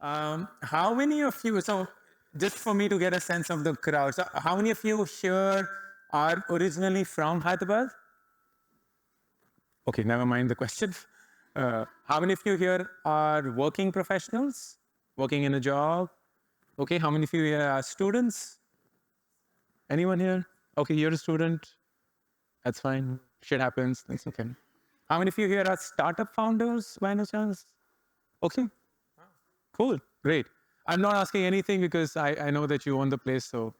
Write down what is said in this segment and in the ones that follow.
How many of you, so just for me to get a sense of the crowd, so how many of you here are originally from Hyderabad? Okay, never mind the question. How many of you here are working professionals, working in a job? Okay, how many of you here are students? Anyone here? Okay, you're a student. That's fine. Shit happens. That's okay. How many of you here are startup founders by any chance? Okay, cool, great. I'm not asking anything because I know that you own the place. So,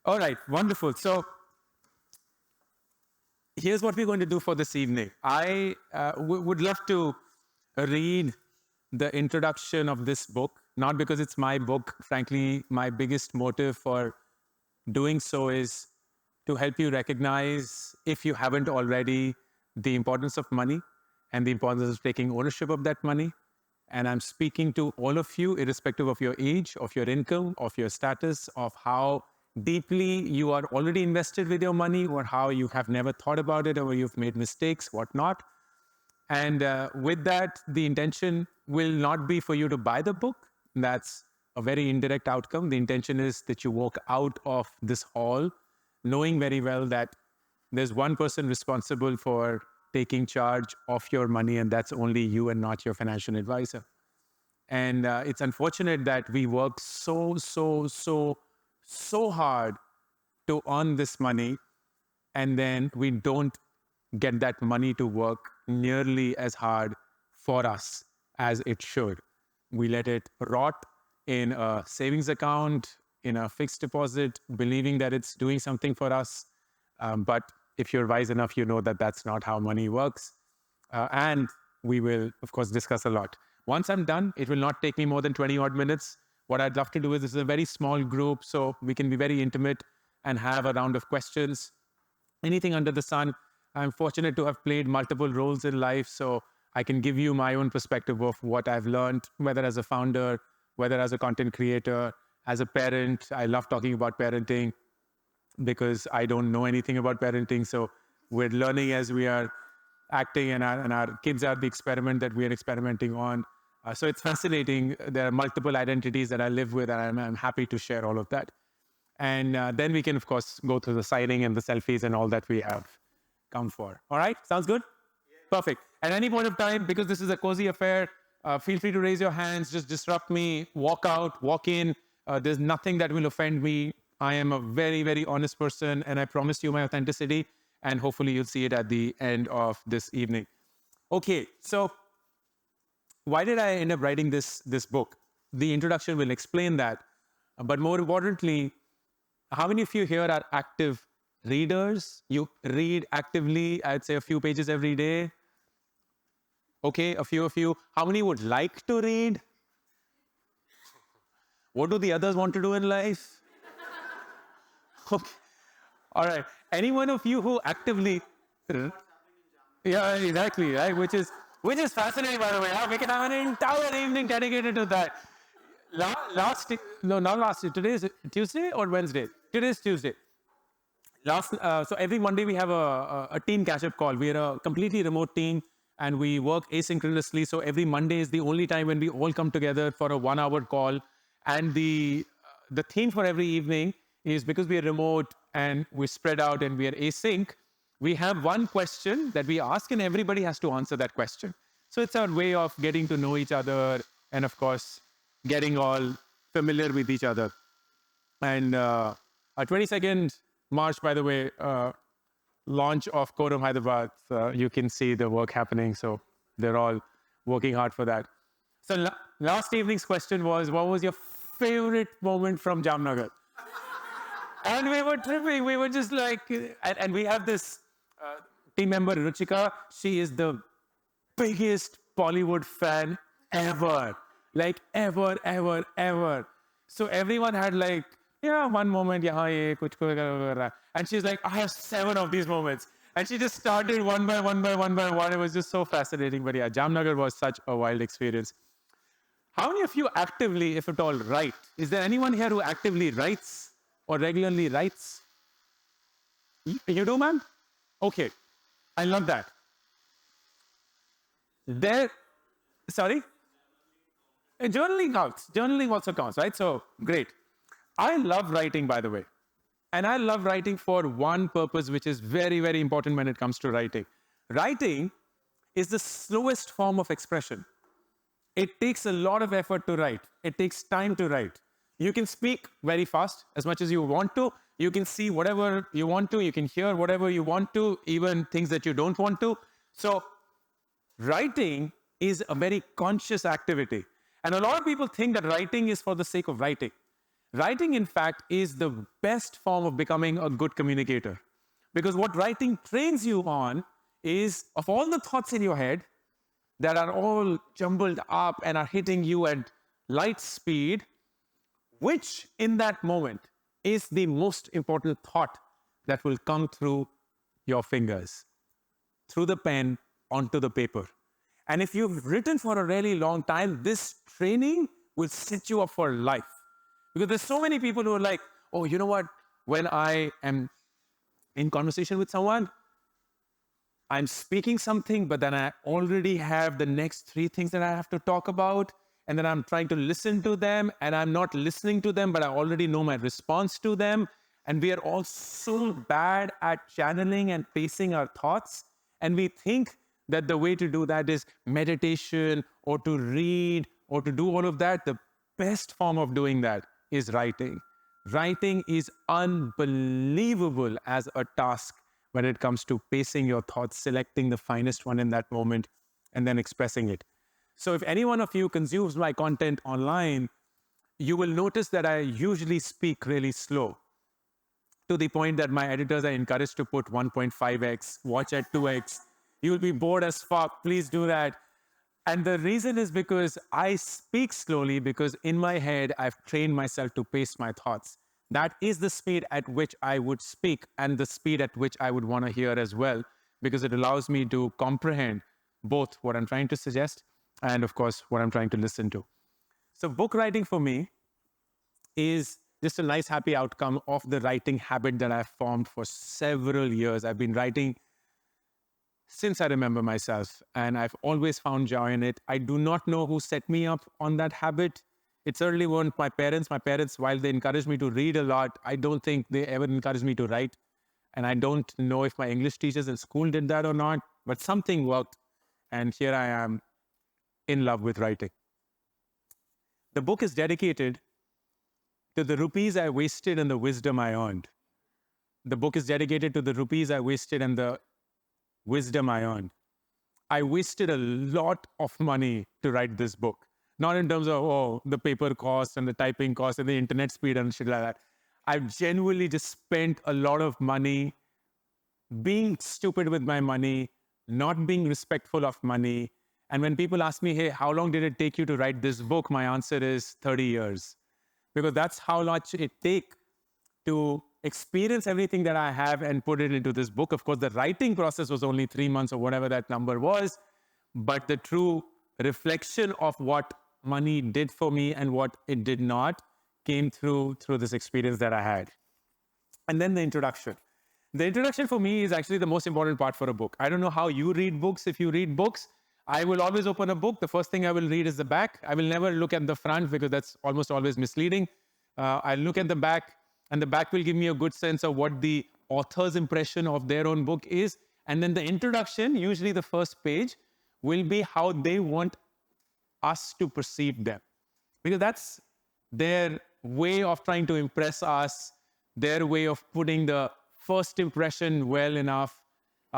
all right, wonderful. So, here's what we're going to do for this evening. I would love to read the introduction of this book, not because it's my book. Frankly, my biggest motive for doing so is to help you recognize, if you haven't already, the importance of money and the importance of taking ownership of that money. And I'm speaking to all of you, irrespective of your age, of your income, of your status, of how deeply you are already invested with your money, or how you have never thought about it, or you've made mistakes, whatnot. And with that, the intention will not be for you to buy the book. That's a very indirect outcome. The intention is that you walk out of this hall knowing very well that there's one person responsible for taking charge of your money, and that's only you and not your financial advisor. And it's unfortunate that we work so hard to earn this money, and then we don't get that money to work nearly as hard for us as it should. We let it rot in a savings account, in a fixed deposit, believing that it's doing something for us. But if you're wise enough, you know that that's not how money works. And we will, of course, discuss a lot. Once I'm done, it will not take me more than 20 odd minutes. What I'd love to do is this is a very small group, so we can be very intimate and have a round of questions. Anything under the sun. I'm fortunate to have played multiple roles in life, so I can give you my own perspective of what I've learned, whether as a founder, whether as a content creator, as a parent. I love talking about parenting because I don't know anything about parenting. So we're learning as we are acting, and our kids are the experiment that we are experimenting on. So it's fascinating. There are multiple identities that I live with, and I'm happy to share all of that. And then we can, of course, go through the signing and the selfies and all that we have come for. All right? Sounds good? Perfect. At any point of time, because this is a cozy affair, feel free to raise your hands, just disrupt me, walk out, walk in. There's nothing that will offend me. I am a very, very honest person, and I promise you my authenticity, and hopefully you'll see it at the end of this evening. Okay, so why did I end up writing this book? The introduction will explain that. But more importantly, how many of you here are active readers? You read actively, I'd say a few pages every day. Okay, a few of you. How many would like to read? What do the others want to do in life? Okay. All right. Any one of you who actively, yeah, exactly, right? Which is fascinating, by the way. Huh? We can have an entire evening dedicated to that. Last, no, not last. Today is Tuesday or Wednesday. Today is Tuesday. So every Monday we have a team catch-up call. We are a completely remote team, and we work asynchronously. So every Monday is the only time when we all come together for a 1 hour call. And the theme for every evening is, because we are remote and we're spread out and we are async, we have one question that we ask, and everybody has to answer that question. So it's our way of getting to know each other, and of course, getting all familiar with each other. And our 22nd March, by the way, launch of Quorum Hyderabad, you can see the work happening. So they're all working hard for that. So last evening's question was, what was your favorite moment from Jamnagar? And we were tripping. We were just like, and we have this team member, Ruchika. She is the biggest Bollywood fan ever. Like ever. So everyone had like, yeah, one moment, yeah, ye, kuch, and she's like, I have 7 of these moments. And she just started one by one. It was just so fascinating. But yeah, Jamnagar was such a wild experience. How many of you actively, if at all, write? Is there anyone here who actively writes or regularly writes? You do, man? Okay. I love that. There, sorry? And journaling counts. Journaling also counts, right? So great. I love writing, by the way. And I love writing for one purpose, which is very, very important when it comes to writing. Writing is the slowest form of expression. It takes a lot of effort to write. It takes time to write. You can speak very fast as much as you want to. You can see whatever you want to. You can hear whatever you want to, even things that you don't want to. So writing is a very conscious activity. And a lot of people think that writing is for the sake of writing. Writing, in fact, is the best form of becoming a good communicator. Because what writing trains you on is, of all the thoughts in your head that are all jumbled up and are hitting you at light speed, which in that moment is the most important thought that will come through your fingers, through the pen, onto the paper. And if you've written for a really long time, this training will set you up for life. Because there's so many people who are like, oh, you know what? When I am in conversation with someone, I'm speaking something, but then I already have the next three things that I have to talk about. And then I'm trying to listen to them, and I'm not listening to them, but I already know my response to them. And we are all so bad at channeling and pacing our thoughts. And we think that the way to do that is meditation or to read or to do all of that. The best form of doing that is writing. Writing is unbelievable as a task when it comes to pacing your thoughts, selecting the finest one in that moment, and then expressing it. So if any one of you consumes my content online, you will notice that I usually speak really slow, to the point that my editors are encouraged to put 1.5x, watch at 2x. You'll be bored as fuck. Please do that. And the reason is because I speak slowly, because in my head, I've trained myself to pace my thoughts. That is the speed at which I would speak and the speed at which I would want to hear as well, because it allows me to comprehend both what I'm trying to suggest and, of course, what I'm trying to listen to. So book writing for me is just a nice, happy outcome of the writing habit that I've formed for several years. I've been writing since I remember myself, and I've always found joy in it. I do not know who set me up on that habit. It certainly weren't my parents. My parents, while they encouraged me to read a lot, I don't think they ever encouraged me to write. And I don't know if my English teachers in school did that or not, but something worked. And here I am in love with writing. The book is dedicated to the rupees I wasted and the wisdom I earned. The book is dedicated to the rupees I wasted and the wisdom I earned. I wasted a lot of money to write this book. Not in terms of, the paper cost and the typing cost and the internet speed and shit like that. I've genuinely just spent a lot of money being stupid with my money, not being respectful of money. And when people ask me, hey, how long did it take you to write this book? My answer is 30 years. Because that's how much it takes to experience everything that I have and put it into this book. Of course, the writing process was only 3 months or whatever that number was. But the true reflection of what money did for me and what it did not came through this experience that I had. And then the introduction. The introduction for me is actually the most important part for a book. I don't know how you read books. If you read books, I will always open a book. The first thing I will read is the back. I will never look at the front because that's almost always misleading. I'll look at the back, and the back will give me a good sense of what the author's impression of their own book is. And then the introduction, usually the first page, will be how they want us to perceive them. Because that's their way of trying to impress us, their way of putting the first impression well enough.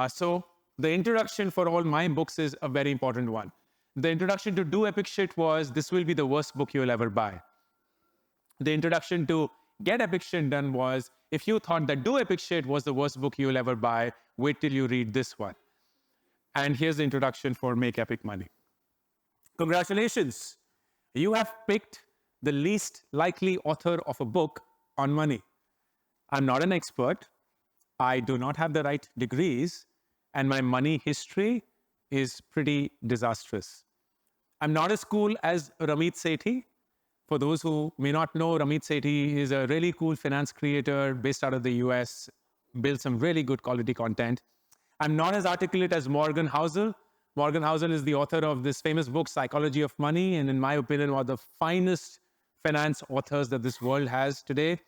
So the introduction for all my books is a very important one. The introduction to Do Epic Shit was, this will be the worst book you'll ever buy. The introduction to Get Epic Shit Done was, if you thought that Do Epic Shit was the worst book you'll ever buy, wait till you read this one. And here's the introduction for Make Epic Money. Congratulations. You have picked the least likely author of a book on money. I'm not an expert. I do not have the right degrees, and my money history is pretty disastrous. I'm not as cool as Ramit Sethi. For those who may not know, Ramit Sethi is a really cool finance creator based out of the US, builds some really good quality content. I'm not as articulate as Morgan Housel, Morgan Housel is the author of this famous book, Psychology of Money, and in my opinion, one of the finest finance authors that this world has today.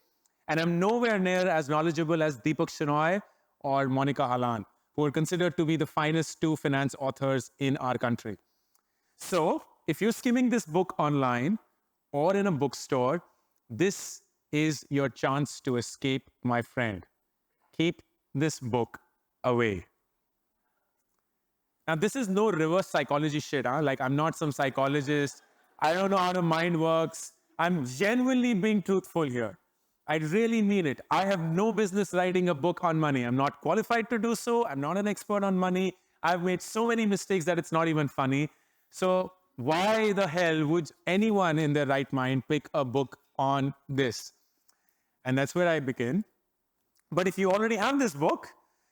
And I'm nowhere near as knowledgeable as Deepak Shenoy or Monica Halan, who are considered to be the finest two finance authors in our country. So if you're skimming this book online or in a bookstore, this is your chance to escape, my friend. Keep this book away. Now, this is no reverse psychology shit. Like, I'm not some psychologist. I don't know how the mind works. I'm genuinely being truthful here. I really mean it. I have no business writing a book on money. I'm not qualified to do so. I'm not an expert on money. I've made so many mistakes that it's not even funny. So why the hell would anyone in their right mind pick a book on this? And that's where I begin. But if you already have this book,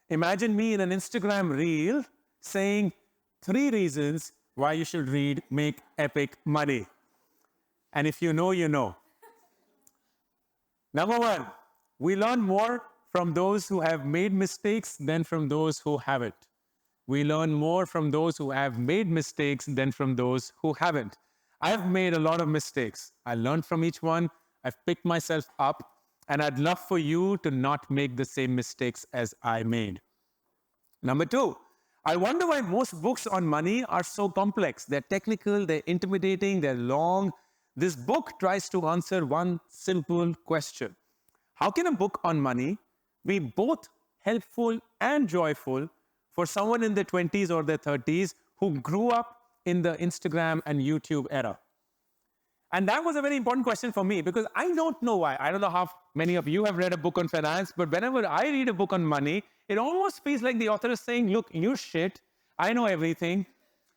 imagine me in an Instagram reel saying 3 reasons why you should read Make Epic Money. And if you know, you know. Number 1, we learn more from those who have made mistakes than from those who haven't. We learn more from those who have made mistakes than from those who haven't. I've made a lot of mistakes. I learned from each one. I've picked myself up. And I'd love for you to not make the same mistakes as I made. Number 2, I wonder why most books on money are so complex. They're technical, they're intimidating, they're long. This book tries to answer one simple question. How can a book on money be both helpful and joyful for someone in their 20s or their 30s who grew up in the Instagram and YouTube era? And that was a very important question for me because I don't know why. I don't know how many of you have read a book on finance, but whenever I read a book on money, it almost feels like the author is saying, look, you're shit. I know everything.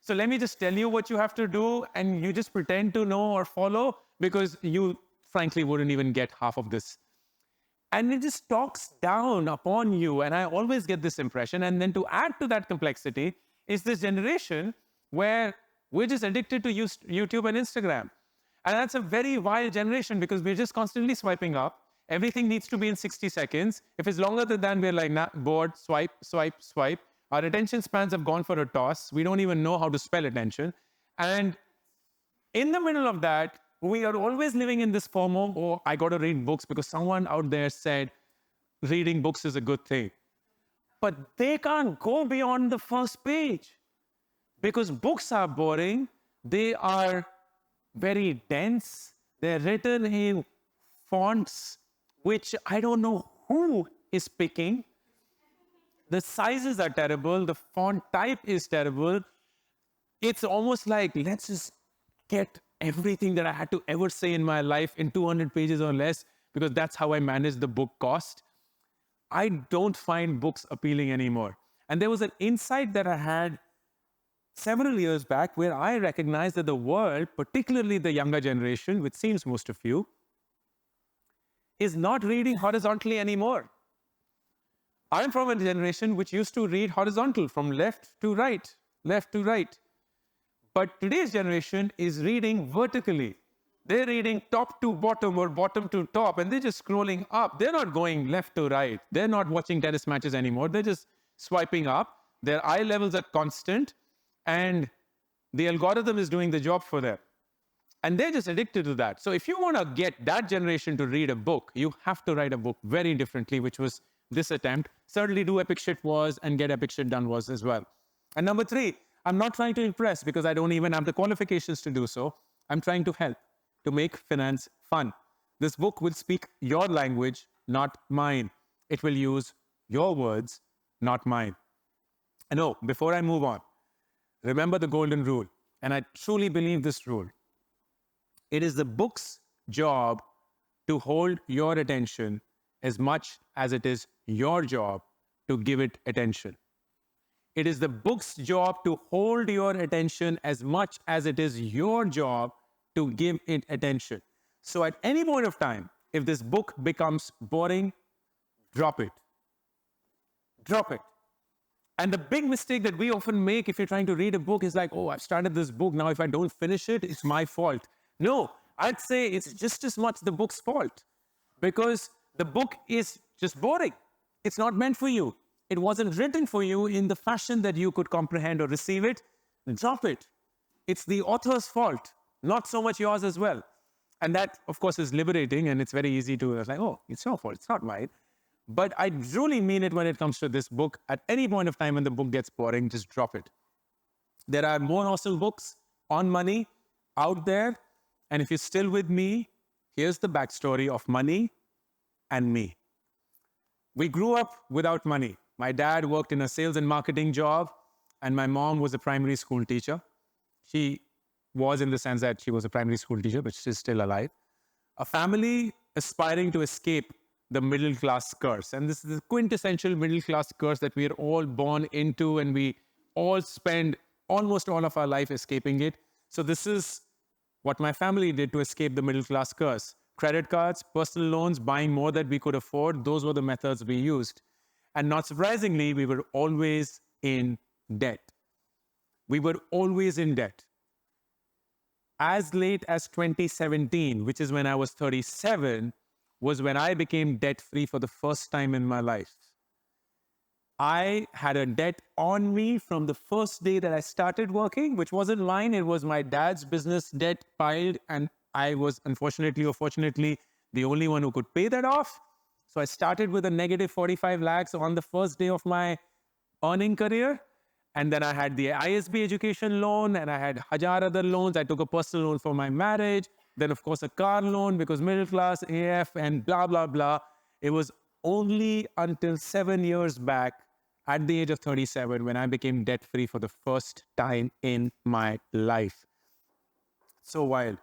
So let me just tell you what you have to do, and you just pretend to know or follow because you, frankly, wouldn't even get half of this. And it just talks down upon you, and I always get this impression. And then to add to that complexity is this generation where we're just addicted to YouTube and Instagram. And that's a very wild generation because we're just constantly swiping up. Everything needs to be in 60 seconds. If it's longer than that, we're like, nah, bored, swipe, swipe, swipe. Our attention spans have gone for a toss. We don't even know how to spell attention. And in the middle of that, we are always living in this FOMO, oh, I got to read books because someone out there said reading books is a good thing. But they can't go beyond the first page because books are boring. They are very dense. They're written in fonts which I don't know who is picking. The sizes are terrible. The font type is terrible. It's almost like, let's just get everything that I had to ever say in my life in 200 pages or less, because that's how I manage the book cost. I don't find books appealing anymore. And there was an insight that I had several years back where I recognized that the world, particularly the younger generation, which seems most of you, is not reading horizontally anymore. I'm from a generation which used to read horizontal from left to right, left to right. But today's generation is reading vertically. They're reading top to bottom or bottom to top, and they're just scrolling up. They're not going left to right. They're not watching tennis matches anymore. They're just swiping up. Their eye levels are constant, and the algorithm is doing the job for them. And they're just addicted to that. So if you want to get that generation to read a book, you have to write a book very differently, which was this attempt. Certainly do epic shit was and get epic shit done was as well. And number 3, I'm not trying to impress because I don't even have the qualifications to do so. I'm trying to help, to make finance fun. This book will speak your language, not mine. It will use your words, not mine. And oh, before I move on, remember the golden rule. And I truly believe this rule. It is the book's job to hold your attention as much as it is your job to give it attention. It is the book's job to hold your attention as much as it is your job to give it attention. So at any point of time, if this book becomes boring, drop it. Drop it. And the big mistake that we often make if you're trying to read a book is like, oh, I've started this book. Now, if I don't finish it, it's my fault. No, I'd say it's just as much the book's fault because the book is just boring. It's not meant for you. It wasn't written for you in the fashion that you could comprehend or receive it. drop it. It's the author's fault, not so much yours as well. And that, of course, is liberating, and it's very easy to like, oh, it's your fault, it's not mine. But I truly mean it when it comes to this book. At any point of time when the book gets boring, just drop it. There are more awesome books on money out there. And if you're still with me, here's the backstory of money and me. We grew up without money. My dad worked in a sales and marketing job, and my mom was a primary school teacher. She was in the sense that she was a primary school teacher, but she's still alive. A family aspiring to escape the middle class curse. And this is the quintessential middle class curse that we are all born into, and we all spend almost all of our life escaping it. So this is what my family did to escape the middle class curse. Credit cards, personal loans, buying more than we could afford, those were the methods we used. And not surprisingly, we were always in debt. We were always in debt. As late as 2017, which is when I was 37, was when I became debt-free for the first time in my life. I had a debt on me from the first day that I started working, which wasn't mine. It was my dad's business debt piled, and I was unfortunately or fortunately the only one who could pay that off. So I started with a negative 45 lakhs on the first day of my earning career. And then I had the ISB education loan, and I had Hajar other loans. I took a personal loan for my marriage. Then, of course, a car loan because middle class, AF, and blah, blah, blah. It was only until 7 years back at the age of 37 when I became debt-free for the first time in my life. So wild.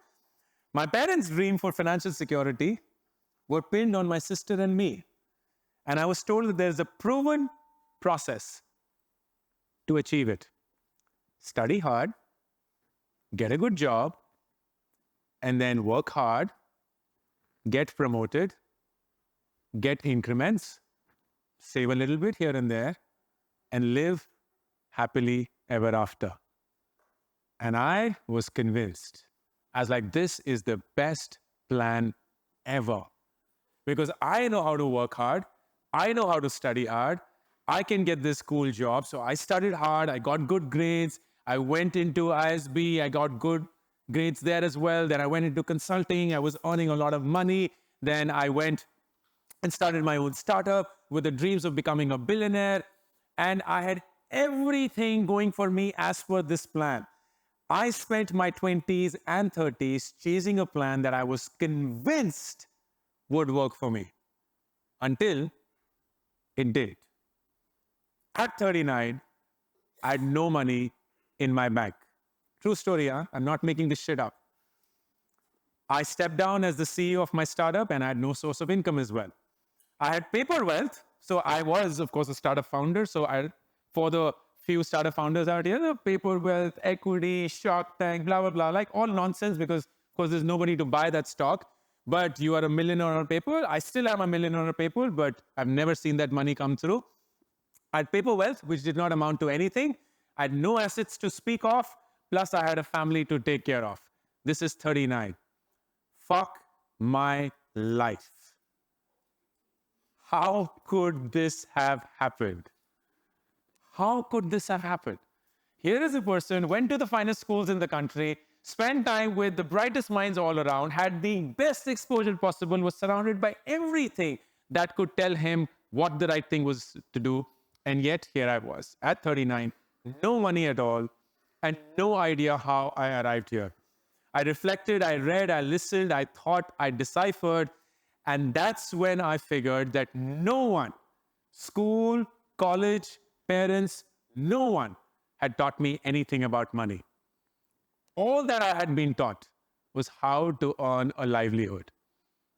My parents' dream for financial security were pinned on my sister and me. And I was told that there's a proven process to achieve it. Study hard, get a good job, and then work hard, get promoted, get increments, save a little bit here and there, and live happily ever after. And I was convinced. I was like, this is the best plan ever. Because I know how to work hard, I know how to study hard, I can get this cool job. So I studied hard, I got good grades, I went into ISB, I got good grades there as well. Then I went into consulting, I was earning a lot of money. Then I went and started my own startup with the dreams of becoming a billionaire. And I had everything going for me as per this plan. I spent my 20s and 30s chasing a plan that I was convinced would work for me until it did. At 39, I had no money in my bank. True story, huh? I'm not making this shit up. I stepped down as the CEO of my startup, and I had no source of income as well. I had paper wealth. So I was, of course, a startup founder. So for the few startup founders out here, paper wealth, equity, Shark Tank, blah, blah, blah, like all nonsense because, of course, there's nobody to buy that stock. But you are a millionaire on paper. I still am a millionaire on paper, but I've never seen that money come through. I had paper wealth, which did not amount to anything. I had no assets to speak of. Plus, I had a family to take care of. This is 39. Fuck my life. How could this have happened? How could this have happened? Here is a person, went to the finest schools in the country, spent time with the brightest minds all around, had the best exposure possible, was surrounded by everything that could tell him what the right thing was to do. And yet, here I was, at 39, no money at all, and no idea how I arrived here. I reflected, I read, I listened, I thought, I deciphered, and that's when I figured that no one, school, college, parents, no one had taught me anything about money. All that I had been taught was how to earn a livelihood.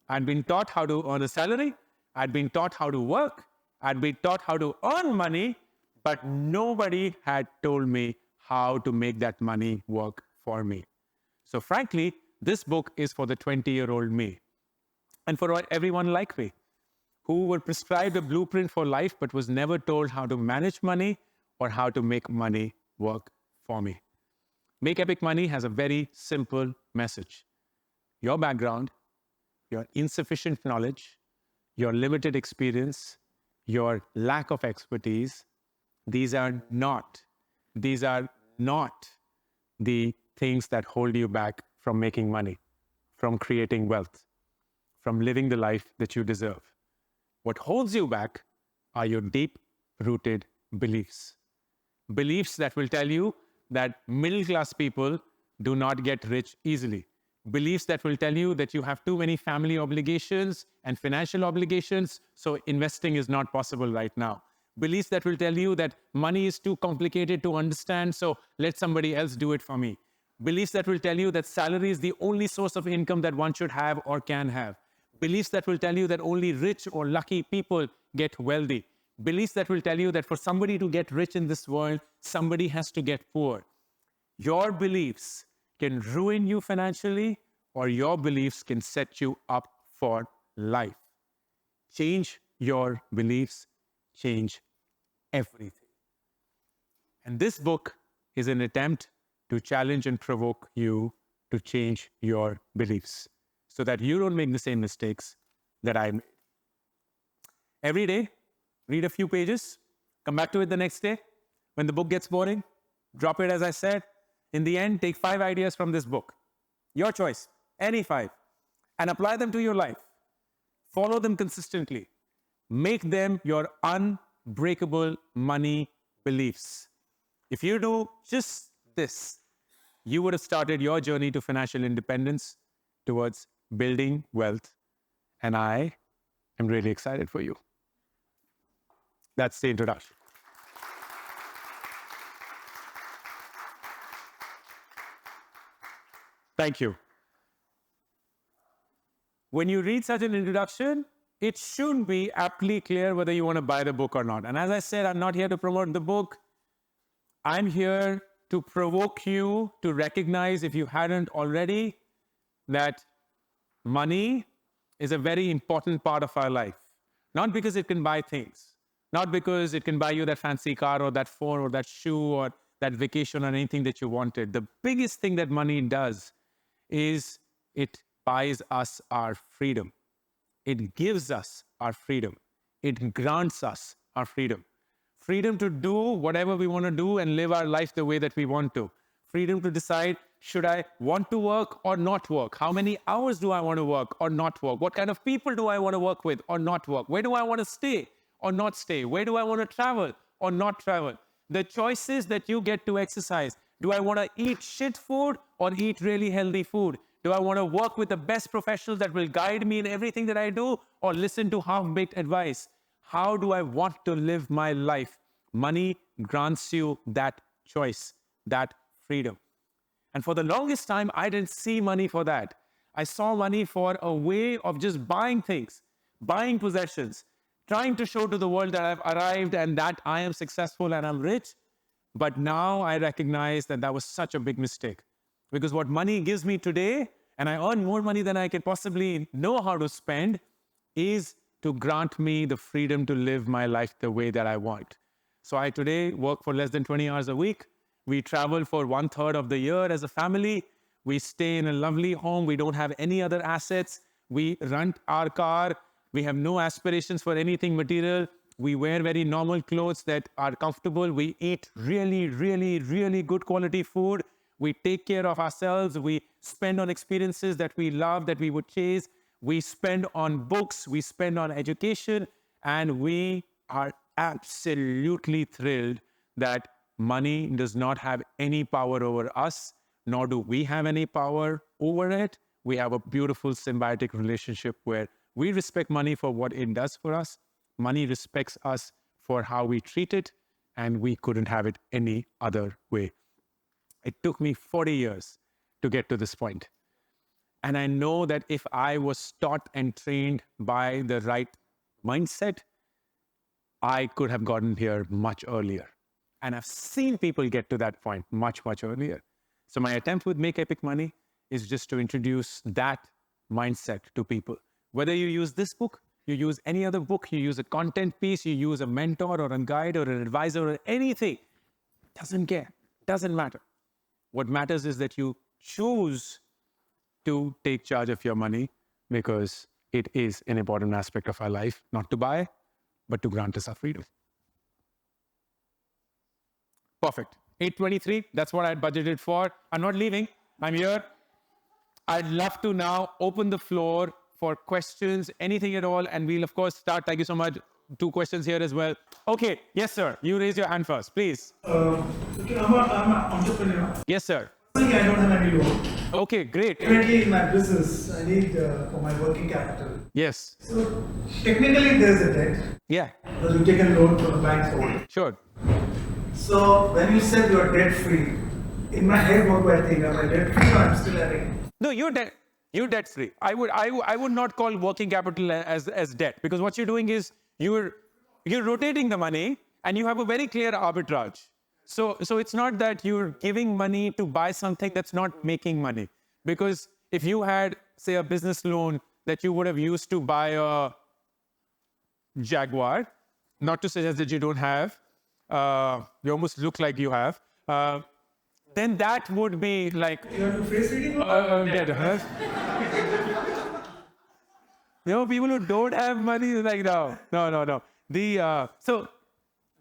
I'd been taught how to earn a salary, I'd been taught how to work, I'd been taught how to earn money, but nobody had told me how to make that money work for me. So frankly, this book is for the 20-year-old me and for everyone like me who were prescribed a blueprint for life but was never told how to manage money or how to make money work for me. Make Epic Money has a very simple message. Your background, your insufficient knowledge, your limited experience, your lack of expertise, these are not the things that hold you back from making money, from creating wealth, from living the life that you deserve. What holds you back are your deep-rooted beliefs. Beliefs that will tell you that middle-class people do not get rich easily. Beliefs that will tell you that you have too many family obligations and financial obligations, so investing is not possible right now. Beliefs that will tell you that money is too complicated to understand, so let somebody else do it for me. Beliefs that will tell you that salary is the only source of income that one should have or can have. Beliefs that will tell you that only rich or lucky people get wealthy. Beliefs that will tell you that for somebody to get rich in this world, somebody has to get poor. Your beliefs can ruin you financially, or your beliefs can set you up for life. Change your beliefs, change everything. And this book is an attempt to challenge and provoke you to change your beliefs so that you don't make the same mistakes that I made. Every day, read a few pages, come back to it the next day. When the book gets boring, drop it as I said. In the end, take 5 ideas from this book. Your choice, any 5, and apply them to your life. Follow them consistently. Make them your unbreakable money beliefs. If you do just this, you would have started your journey to financial independence towards building wealth. And I am really excited for you. That's the introduction. Thank you. When you read such an introduction, it should be aptly clear whether you want to buy the book or not. And as I said, I'm not here to promote the book. I'm here to provoke you to recognize, if you hadn't already, that money is a very important part of our life. Not because it can buy things, not because it can buy you that fancy car or that phone or that shoe or that vacation or anything that you wanted. The biggest thing that money does is it buys us our freedom. It gives us our freedom. It grants us our freedom. Freedom to do whatever we want to do and live our life the way that we want to. Freedom to decide, should I want to work or not work? How many hours do I want to work or not work? What kind of people do I want to work with or not work? Where do I want to stay or not stay? Where do I want to travel or not travel? The choices that you get to exercise. Do I want to eat shit food or eat really healthy food? Do I want to work with the best professionals that will guide me in everything that I do, or listen to half-baked advice? How do I want to live my life? Money grants you that choice, that freedom. And for the longest time, I didn't see money for that. I saw money for a way of just buying things, buying possessions, trying to show to the world that I've arrived and that I am successful and I'm rich. But now I recognize that that was such a big mistake. Because what money gives me today, and I earn more money than I can possibly know how to spend, is to grant me the freedom to live my life the way that I want. So I today work for less than 20 hours a week. We travel for 1/3 of the year as a family. We stay in a lovely home. We don't have any other assets. We rent our car. We have no aspirations for anything material. We wear very normal clothes that are comfortable. We eat really, really, really good quality food. We take care of ourselves. We spend on experiences that we love, that we would chase. We spend on books. We spend on education. And we are absolutely thrilled that money does not have any power over us, nor do we have any power over it. We have a beautiful symbiotic relationship where we respect money for what it does for us. Money respects us for how we treat it, and we couldn't have it any other way. It took me 40 years to get to this point. And I know that if I was taught and trained by the right mindset, I could have gotten here much earlier. And I've seen people get to that point much, much earlier. So my attempt with Make Epic Money is just to introduce that mindset to people. Whether you use this book, you use any other book, you use a content piece, you use a mentor or a guide or an advisor or anything, doesn't care, doesn't matter. What matters is that you choose to take charge of your money, because it is an important aspect of our life, not to buy, but to grant us our freedom. Perfect. 8:23. That's what I had budgeted for. I'm not leaving. I'm here. I'd love to now open the floor for questions, anything at all. And we'll, of course, start. Thank you so much. 2 questions here as well. Okay. Yes, sir. You raise your hand first, please. Okay, I'm an entrepreneur. Yes, sir. I don't have any loan. Okay, great. Currently, in my business, I need for my working capital. Yes. So, technically, there's a debt. Yeah. Because you take a loan from the bank for it. Sure. So, when you said you're debt free, in my head, what do I think? Am I debt free or I'm still having? No, you're debt free. I would not call working capital as debt, because what you're doing is you're rotating the money and you have a very clear arbitrage. So it's not that you're giving money to buy something that's not making money. Because if you had, say, a business loan that you would have used to buy a Jaguar, not to suggest that you don't have, you almost look like you have, then that would be like... You have to face reading? Dead, huh? You know, people who don't have money, like, no. So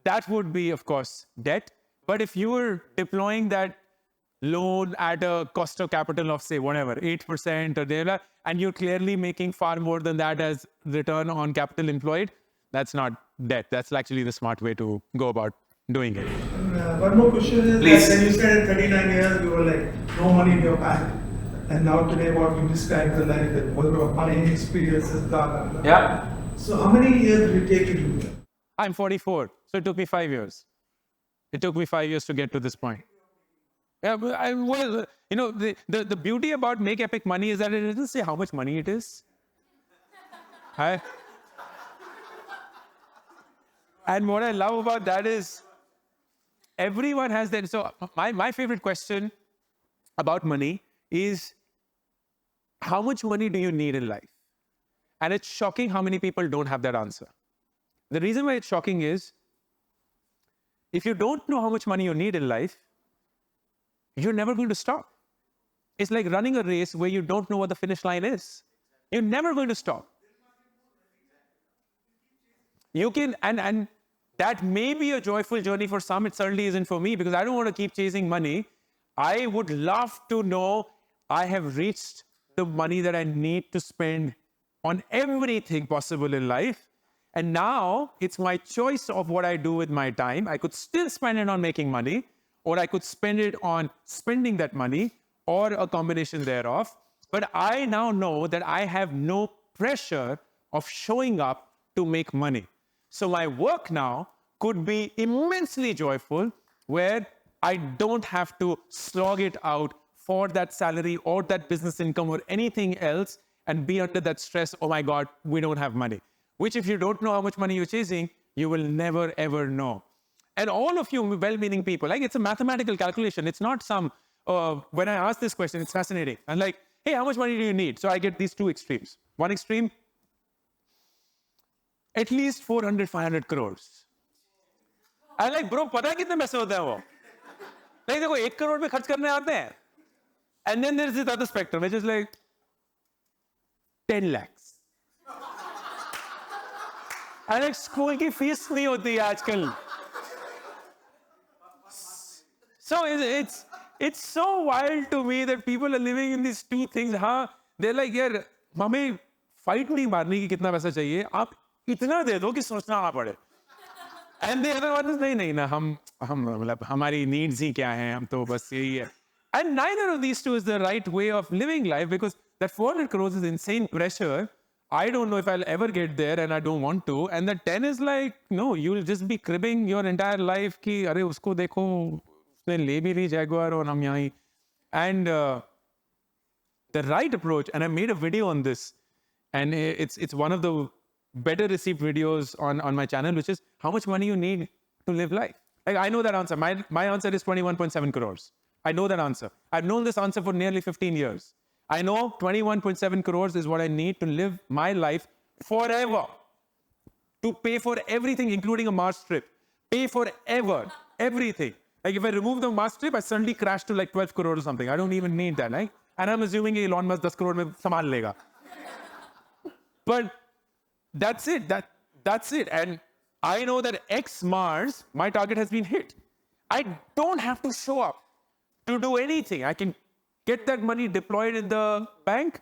that would be, of course, debt. But if you were deploying that loan at a cost of capital of, say, whatever, 8% or whatever, and you're clearly making far more than that as return on capital employed, that's not debt. That's actually the smart way to go about doing it. One more question is, Please. When you said at 39 years, you were like, no money in your bank. And now today, what you described the life, that whatever money, experiences, blah, blah, blah. Yeah. So how many years did it take you to do that? I'm 44, so it took me 5 years. It took me 5 years to get to this point. Yeah, but the beauty about Make Epic Money is that it doesn't say how much money it is. Hi. And what I love about that is everyone has that. So my favorite question about money is, how much money do you need in life? And it's shocking how many people don't have that answer. The reason why it's shocking is, if you don't know how much money you need in life, you're never going to stop. It's like running a race where you don't know what the finish line is. You're never going to stop. You can, and that may be a joyful journey for some. It certainly isn't for me, because I don't want to keep chasing money. I would love to know I have reached the money that I need to spend on everything possible in life. And now it's my choice of what I do with my time. I could still spend it on making money, or I could spend it on spending that money, or a combination thereof. But I now know that I have no pressure of showing up to make money. So my work now could be immensely joyful, where I don't have to slog it out for that salary or that business income or anything else and be under that stress, oh my God, we don't have money. Which, if you don't know how much money you're chasing, you will never, ever know. And all of you well-meaning people, like, it's a mathematical calculation. It's not some, when I ask this question, it's fascinating. I'm like, hey, how much money do you need? So I get these 2 extremes. One extreme, at least 400, 500 crores. I'm like, bro, पता है कितने पैसे होते हैं वो? Like, देखो, 1 crore पे खर्च करने आते हैं. And then there's this other spectrum, which is like 10 lakhs. And like, school की fees नहीं होती है आजकल. So it's so wild to me that people are living in these 2 things. हाँ, they're like, यार, हमें fight नहीं मारने की कितना पैसा चाहिए? आप इतना दे दो कि सोचना ना पड़े. And the other one is, नहीं ना, हम मतलब हमारी needs ही क्या हैं? हम तो बस यही है. And neither of these 2 is the right way of living life, because that 400 crores is insane pressure. I don't know if I'll ever get there, and I don't want to. And the 10 is like, no, you'll just be cribbing your entire life कि अरे उसको देखो, उसने ले भी ली Jaguar और हम यहाँ ही. And the right approach, and I made a video on this, and it's one of the better received videos on my channel, which is how much money you need to live life. Like, I know that answer. My answer is 21.7 crores. I know that answer. I've known this answer for nearly 15 years. I know 21.7 crores is what I need to live my life forever. To pay for everything, including a Mars trip. Pay forever. Everything. Like, if I remove the Mars trip, I suddenly crash to like 12 crores or something. I don't even need that. Like, and I'm assuming Elon Musk 10 crore mein samal lega. But that's it. That's it. And I know that X Mars, my target has been hit. I don't have to show up to do anything. I can get that money deployed in the bank,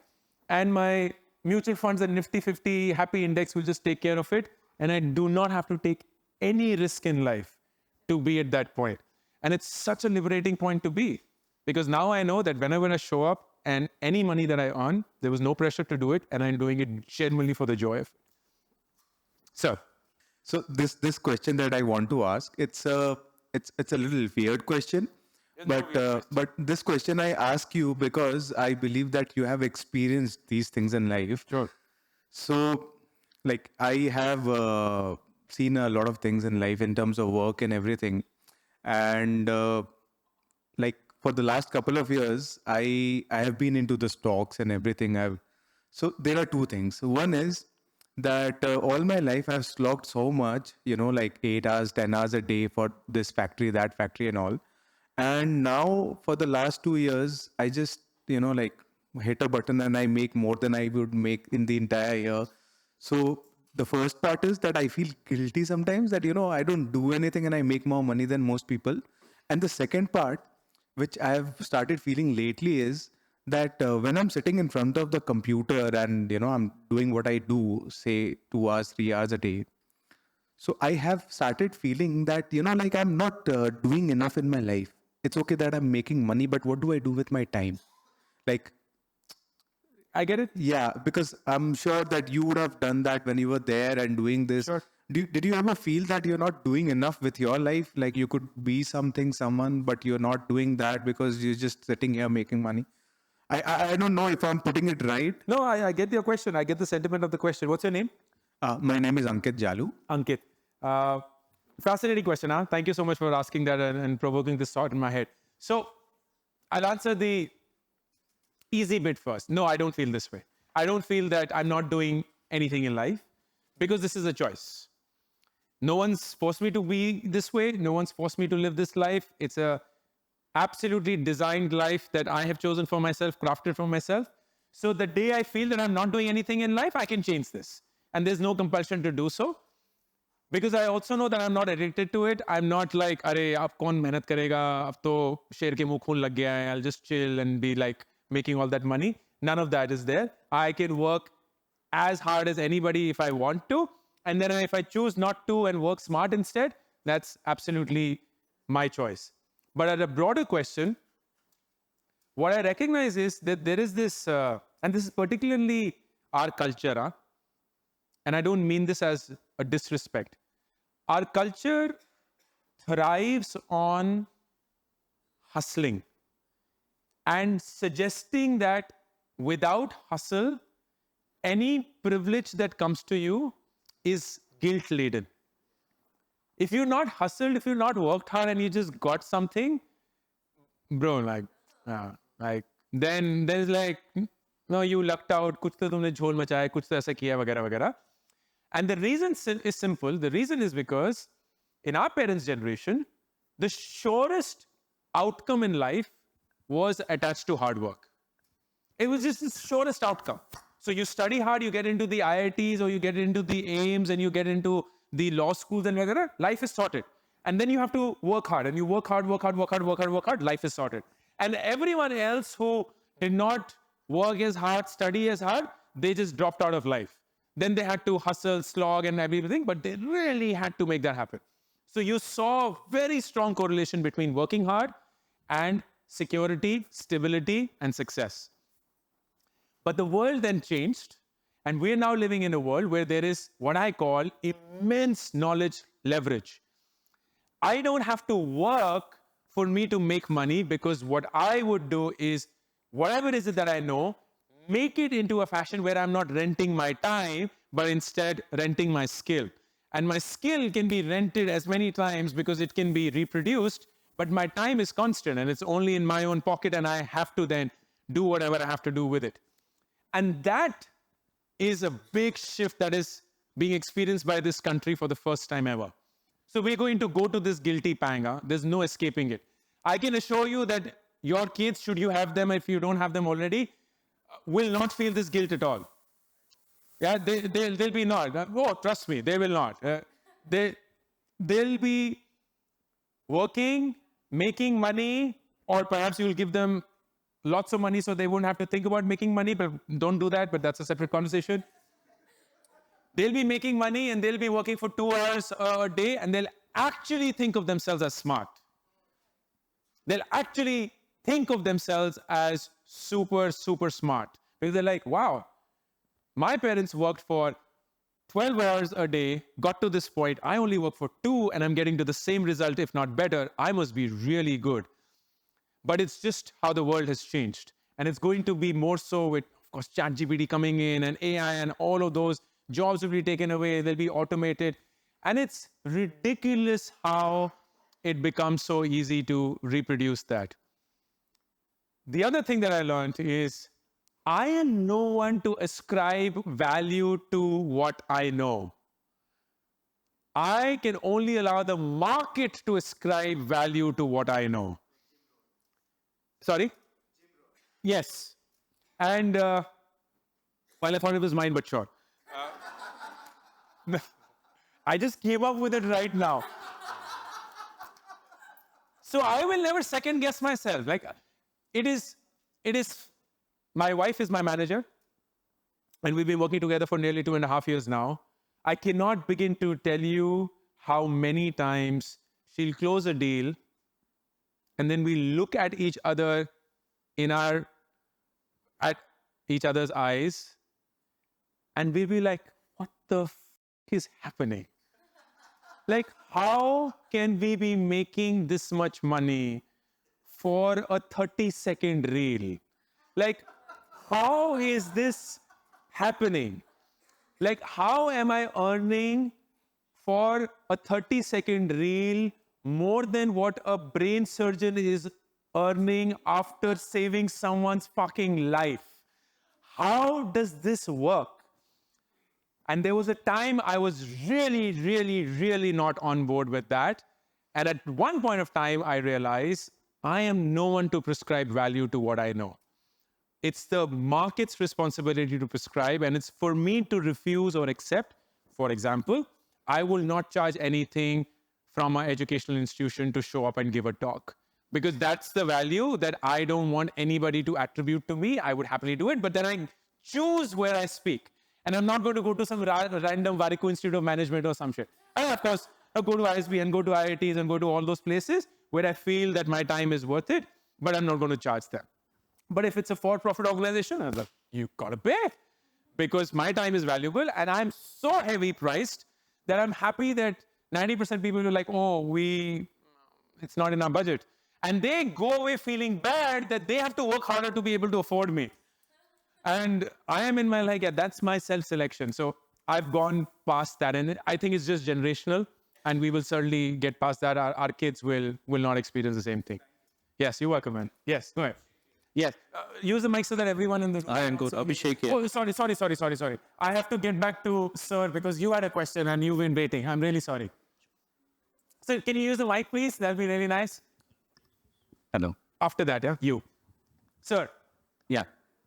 and my mutual funds and Nifty 50 happy index will just take care of it. And I do not have to take any risk in life to be at that point. And it's such a liberating point to be, because now I know that whenever I show up and any money that I earn, there was no pressure to do it, and I'm doing it genuinely for the joy of it. So, So this question that I want to ask, it's a little weird question, but this question I ask you because I believe that you have experienced these things in life. sure. So, like I have seen a lot of things in life in terms of work and everything, and like for the last couple of years, I have been into the stocks and everything. So there are two things. One is that all my life I've slogged so much, like 8 hours, 10 hours a day for this factory, that factory, and all. And now for the last 2 years, I just like hit a button and I make more than I would make in the entire year. So the first part is that I feel guilty sometimes that I don't do anything and I make more money than most people. And the second part, which I have started feeling lately, is that when I'm sitting in front of the computer and I'm doing what I do, say 2 hours, 3 hours a day. So I have started feeling that like I'm not doing enough in my life. It's okay that I'm making money, but what do I do with my time? Like, I get it. yeah, because I'm sure that you would have done that when you were there and doing this. Sure. Did you ever feel that you're not doing enough with your life? Like you could be something, someone, but you're not doing that because you're just sitting here making money? I don't know if I'm putting it right. No, I get your question. I get the sentiment of the question. What's your name? My name is Ankit Jalu. Ankit. Fascinating question, huh? Thank you so much for asking that and provoking this thought in my head. So I'll answer the easy bit first. No, I don't feel this way. I don't feel that I'm not doing anything in life because this is a choice. No one's forced me to be this way. No one's forced me to live this life. It's a absolutely designed life that I have chosen for myself, crafted for myself. So the day I feel that I'm not doing anything in life, I can change this. And there's no compulsion to do so. Because I also know that I'm not addicted to it. I'm not like, अरे अब कौन मेहनत करेगा अब तो शेर के मुंह खून लग गया है. I'll just chill and be like making all that money. None of that is there. I can work as hard as anybody if I want to. And then if I choose not to and work smart instead, that's absolutely my choice. But at a broader question, what I recognize is that there is this, and this is particularly our culture, huh? And I don't mean this as a disrespect. Our culture thrives on hustling and suggesting that without hustle, any privilege that comes to you is guilt laden. If you're not hustled, if you're not worked hard and you just got something, bro, then there's like, no, you lucked out, kuch to tumne jhol machaya, kuch to aisa kiya, vagara, vagara. And the reason is simple. The reason is because in our parents' generation, the surest outcome in life was attached to hard work. It was just the surest outcome. So you study hard, you get into the IITs or you get into the AIMS and you get into the law schools and whatever, life is sorted. And then you have to work hard and you work hard, life is sorted. And everyone else who did not work as hard, study as hard, they just dropped out of life. Then they had to hustle, slog and everything, but they really had to make that happen. So you saw very strong correlation between working hard and security, stability, and success. But the world then changed, and we're now living in a world where there is what I call immense knowledge leverage. I don't have to work for me to make money because what I would do is whatever it is that I know, make it into a fashion where I'm not renting my time, but instead renting my skill. And my skill can be rented as many times because it can be reproduced, but my time is constant and it's only in my own pocket and I have to then do whatever I have to do with it. And that is a big shift that is being experienced by this country for the first time ever. So we're going to go to this guilty panga. There's no escaping it. I can assure you that your kids, should you have them, if you don't have them already, will not feel this guilt at all. Yeah, they'll be not. Oh, trust me, they will not. They'll be working, making money, or perhaps you'll give them lots of money so they won't have to think about making money, but don't do that, but that's a separate conversation. They'll be making money and they'll be working for 2 hours a day and they'll actually think of themselves as smart. They'll actually think of themselves as super, super smart because they're like, wow, my parents worked for 12 hours a day, got to this point. I only work for 2 and I'm getting to the same result, if not better. I must be really good. But it's just how the world has changed. And it's going to be more so with, of course, ChatGPT coming in and AI and all of those jobs will be taken away. They'll be automated. And it's ridiculous how it becomes so easy to reproduce that. The other thing that I learned is I am no one to ascribe value to what I know. I can only allow the market to ascribe value to what I know. Sorry? Yes. And well, I thought it was mine, but sure. I just came up with it right now. So I will never second guess myself. Like it is, my wife is my manager and we've been working together for nearly 2.5 years now. I cannot begin to tell you how many times she'll close a deal and then we look at each other at each other's eyes and we'll be like, what the f is happening? Like, how can we be making this much money for a 30-second reel? Like, how is this happening? Like, how am I earning for a 30-second reel more than what a brain surgeon is earning after saving someone's fucking life? How does this work? And there was a time I was really, really, really not on board with that. And at one point of time, I realized I am no one to prescribe value to what I know. It's the market's responsibility to prescribe, and it's for me to refuse or accept. For example, I will not charge anything from my educational institution to show up and give a talk because that's the value that I don't want anybody to attribute to me. I would happily do it, but then I choose where I speak. And I'm not going to go to some random Warikoo Institute of Management or some shit. And of course, I'll go to ISB and go to IITs and go to all those places where I feel that my time is worth it, but I'm not going to charge them. But if it's a for-profit organization, I'm like, you gotta pay because my time is valuable and I'm so heavy priced that I'm happy that 90% people are like, oh, it's not in our budget. And they go away feeling bad that they have to work harder to be able to afford me. And I am in my like, yeah, that's my self-selection. So I've gone past that. And I think it's just generational. And we will certainly get past that. Our kids will not experience the same thing. Yes, you're welcome, man. Yes, go ahead. Yes, use the mic so that everyone in the room. I am good. Abhishek here. Oh, sorry. I have to get back to sir because you had a question and you've been waiting. I'm really sorry. So can you use the mic, please? That'd be really nice. Hello. After that, yeah, you. Sir. Yeah,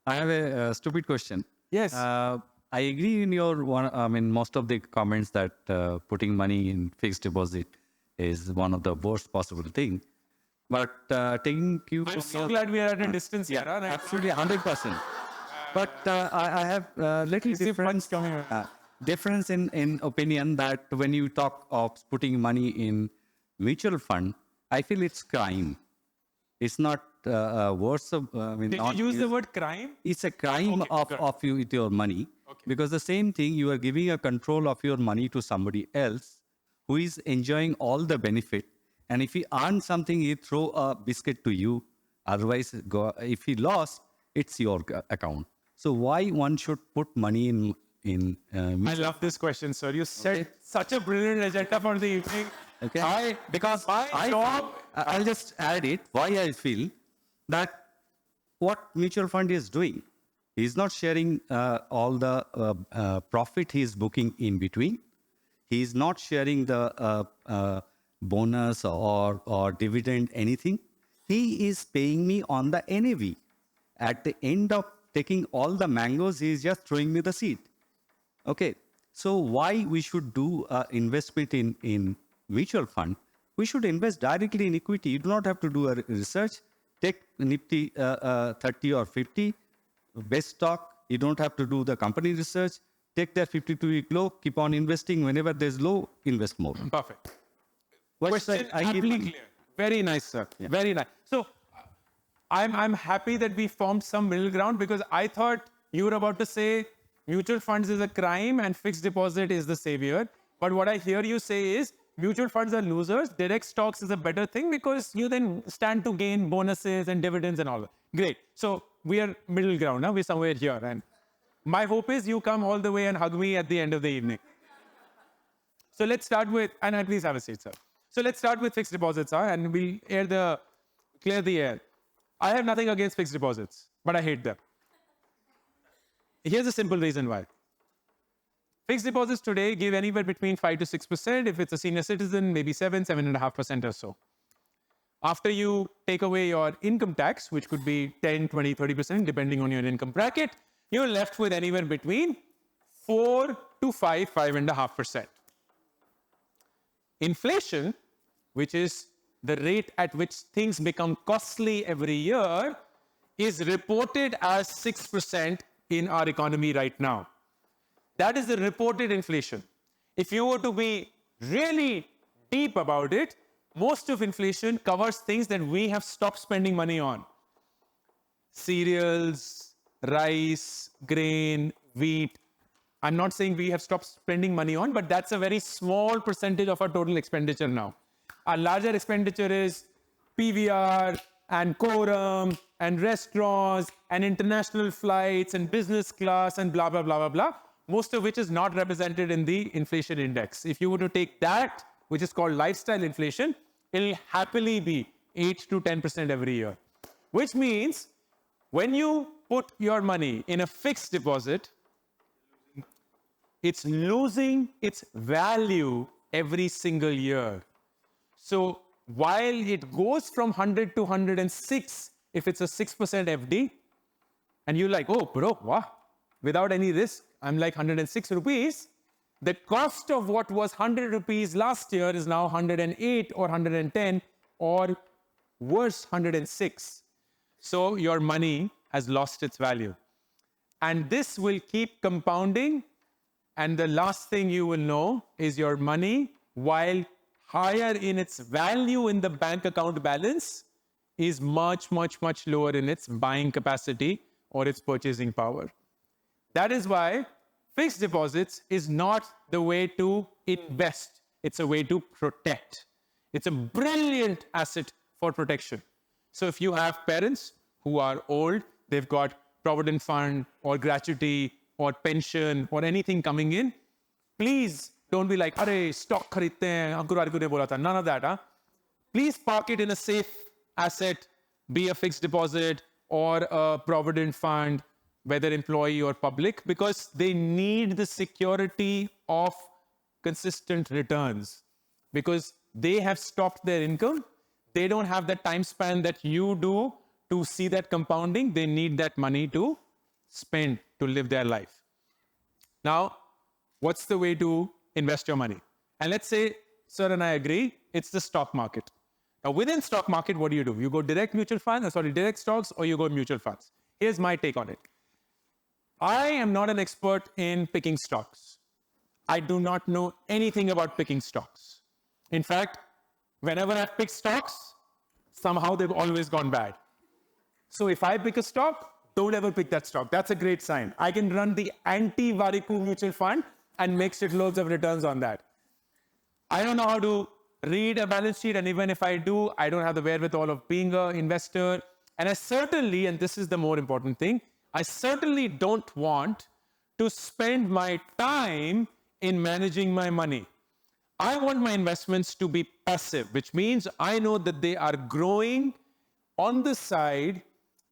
I have a stupid question. Yes. I agree in your most of the comments that putting money in fixed deposit is one of the worst possible thing. But taking you I'm so glad we are at a distance here. yeah, absolutely 100%. But I have little difference in opinion that when you talk of putting money in mutual fund, I feel it's crime. It's not worse of. Did you use the word crime? It's a crime of you with your money because the same thing you are giving a control of your money to somebody else who is enjoying all the benefit. And if he earns something, he throw a biscuit to you. Otherwise, if he lost, it's your account. So why one should put money in? I love this question, sir. You set such a brilliant agenda for the evening. Okay. I'll I'll just add it. Why I feel that what mutual fund is doing, he's not sharing all the profit he's booking in between. He's not sharing the bonus or dividend, anything. He is paying me on the NAV. At the end of taking all the mangoes, he is just throwing me the seed. Okay. So why we should do investment in mutual fund? we should invest directly in equity. You do not have to do a research. Take Nifty 30 or 50, best stock. You don't have to do the company research. Take that 52-week low, keep on investing. Whenever there's low, invest more. Perfect. What's Question that? I keep aptly on- clear. Very nice, sir. Yeah. Very nice. So I'm happy that we formed some middle ground, because I thought you were about to say mutual funds is a crime and fixed deposit is the savior. But what I hear you say is mutual funds are losers. Direct stocks is a better thing because you then stand to gain bonuses and dividends and all that. Great. So we are middle ground now. We're somewhere here. And my hope is you come all the way and hug me at the end of the evening. So let's start with, and at least have a seat, sir. So let's start with fixed deposits, and we'll clear the air. I have nothing against fixed deposits, but I hate them. Here's a simple reason why. Fixed deposits today give anywhere between 5 to 6%. If it's a senior citizen, maybe 7.5% or so. After you take away your income tax, which could be 10, 20, 30%, depending on your income bracket, you're left with anywhere between 4 to 5.5%. Inflation, which is the rate at which things become costly every year, is reported as 6% in our economy right now. That is the reported inflation. If you were to be really deep about it, most of inflation covers things that we have stopped spending money on. Cereals, rice, grain, wheat. I'm not saying we have stopped spending money on, but that's a very small percentage of our total expenditure now. Our larger expenditure is PVR and Quorum and restaurants and international flights and business class and blah, blah, blah, blah, blah, most of which is not represented in the inflation index. If you were to take that, which is called lifestyle inflation, it'll happily be 8 to 10% every year, which means when you put your money in a fixed deposit, it's losing its value every single year. So while it goes from 100 to 106, if it's a 6% FD, and you're like, oh, bro, wow, without any risk, I'm like 106 rupees. The cost of what was 100 rupees last year is now 108 or 110 or worse, 106. So your money has lost its value. And this will keep compounding. And the last thing you will know is your money, while higher in its value in the bank account balance, is much, much, much lower in its buying capacity or its purchasing power. That is why fixed deposits is not the way to invest. It's a way to protect. It's a brilliant asset for protection. So if you have parents who are old, they've got provident fund or gratuity or pension or anything coming in, please don't be like, "Arey, stock kharidte hain, Ankur Warikoo ne bola tha." None of that. Please park it in a safe asset, be a fixed deposit or a provident fund, whether employee or public, because they need the security of consistent returns, because they have stopped their income. They don't have that time span that you do to see that compounding. They need that money to spend to live their life. Now, what's the way to invest your money? And let's say, sir and I agree, it's the stock market. Now, within stock market, what do? You go direct direct stocks, or you go mutual funds. Here's my take on it. I am not an expert in picking stocks. I do not know anything about picking stocks. In fact, whenever I've picked stocks, somehow they've always gone bad. So if I pick a stock, don't ever pick that stock. That's a great sign. I can run the anti-Warikoo mutual fund and make shitloads of returns on that. I don't know how to read a balance sheet, and even if I do, I don't have the wherewithal of being an investor. And I certainly, and this is the more important thing, I certainly don't want to spend my time in managing my money. I want my investments to be passive, which means I know that they are growing on the side,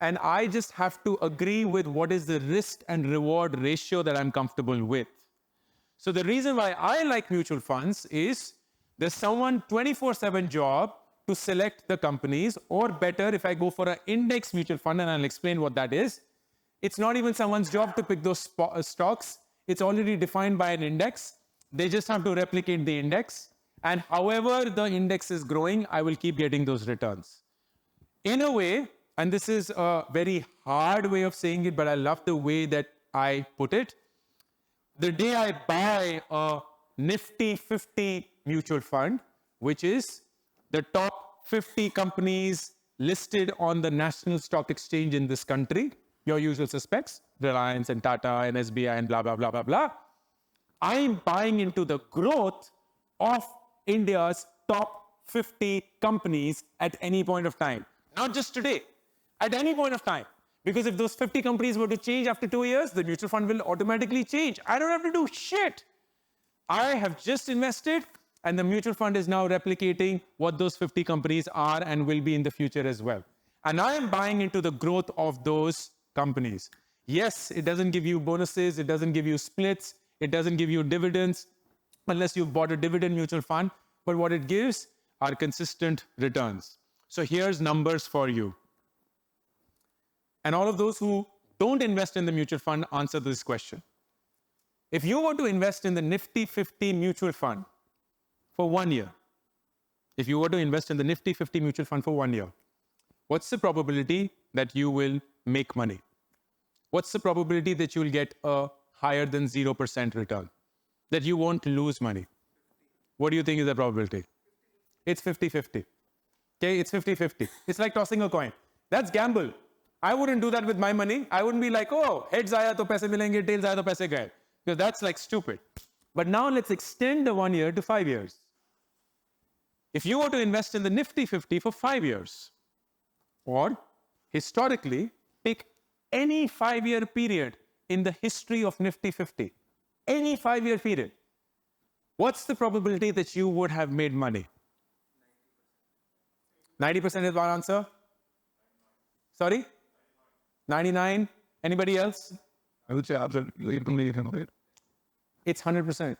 and I just have to agree with what is the risk and reward ratio that I'm comfortable with. So the reason why I like mutual funds is there's someone 24/7 job to select the companies, or better, if I go for an index mutual fund, and I'll explain what that is, it's not even someone's job to pick those stocks. It's already defined by an index. They just have to replicate the index. And however the index is growing, I will keep getting those returns. In a way, and this is a very hard way of saying it, but I love the way that I put it. The day I buy a Nifty 50 mutual fund, which is the top 50 companies listed on the national stock exchange in this country, your usual suspects, Reliance and Tata and SBI and blah, blah, blah, blah, blah. I'm buying into the growth of India's top 50 companies at any point of time. Not just today, at any point of time. Because if those 50 companies were to change after 2 years, the mutual fund will automatically change. I don't have to do shit. I have just invested, and the mutual fund is now replicating what those 50 companies are and will be in the future as well. And I am buying into the growth of those companies. Yes, it doesn't give you bonuses, it doesn't give you splits, it doesn't give you dividends, unless you've bought a dividend mutual fund. But what it gives are consistent returns. So here's numbers for you. And all of those who don't invest in the mutual fund, answer this question. If you were to invest in the Nifty 50 mutual fund for 1 year, if you were to invest in the Nifty 50 mutual fund for 1 year, what's the probability that you will make money? What's the probability that you will get a higher than 0% return? That you won't lose money? What do you think is the probability? It's 50-50. Okay, it's 50-50. It's like tossing a coin. That's gamble. I wouldn't do that with my money. I wouldn't be like, oh, heads aaya to paise milenge, tails aaya to paise gaye. Because that's like stupid. But now let's extend the 1 year to 5 years. If you were to invest in the Nifty 50 for 5 years, or historically, pick any 5-year period in the history of Nifty 50, any 5-year period, what's the probability that you would have made money? 90% is one answer? Sorry? 99? Anybody else? I would say absolutely. It's 100%.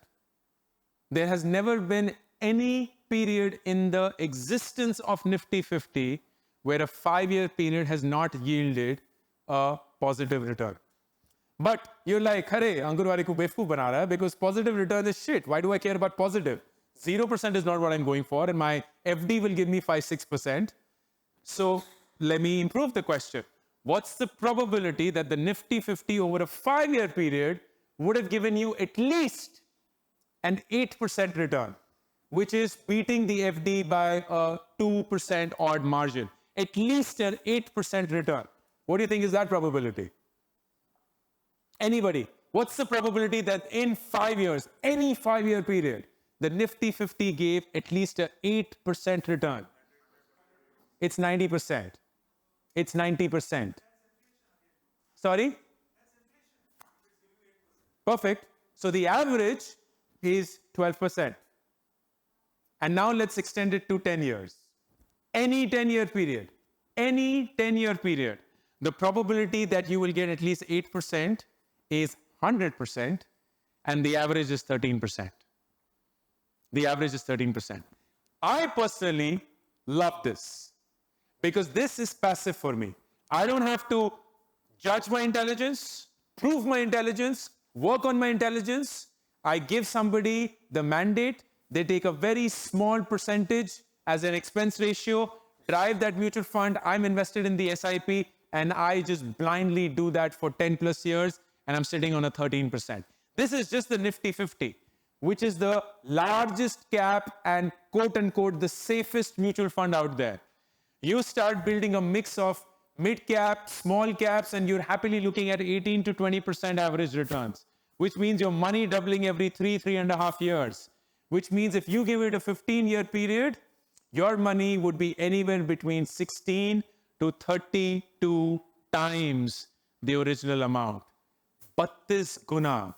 There has never been any period in the existence of Nifty 50 where a 5-year period has not yielded a positive return. But you're like, "Hare, Ankur Warikoo befku bana raha hai because positive return is shit. Why do I care about positive? 0% is not what I'm going for, and my FD will give me 5-6%. So let me improve the question. What's the probability that the Nifty 50 over a 5-year period would have given you at least an 8% return, which is beating the FD by a 2% odd margin? At least an 8% return. What do you think is that probability? Anybody? What's the probability that in 5 years, any 5-year period, the Nifty 50 gave at least an 8% return? It's 90%. It's 90%. Sorry? Perfect. So the average is 12%. And now let's extend it to 10 years. Any 10-year period, the probability that you will get at least 8% is 100%, and the average is 13%. The average is 13%. I personally love this because this is passive for me. I don't have to judge my intelligence, prove my intelligence, work on my intelligence. I give somebody the mandate. They take a very small percentage as an expense ratio, drive that mutual fund. I'm invested in the SIP, and I just blindly do that for 10 plus years, and I'm sitting on a 13%. This is just the Nifty 50, which is the largest cap and quote unquote the safest mutual fund out there. You start building a mix of mid cap, small caps, and you're happily looking at 18 to 20% average returns, which means your money doubling every 3.5 years, which means if you give it a 15-year period, your money would be anywhere between 16 to 32 times the original amount. 32 guna,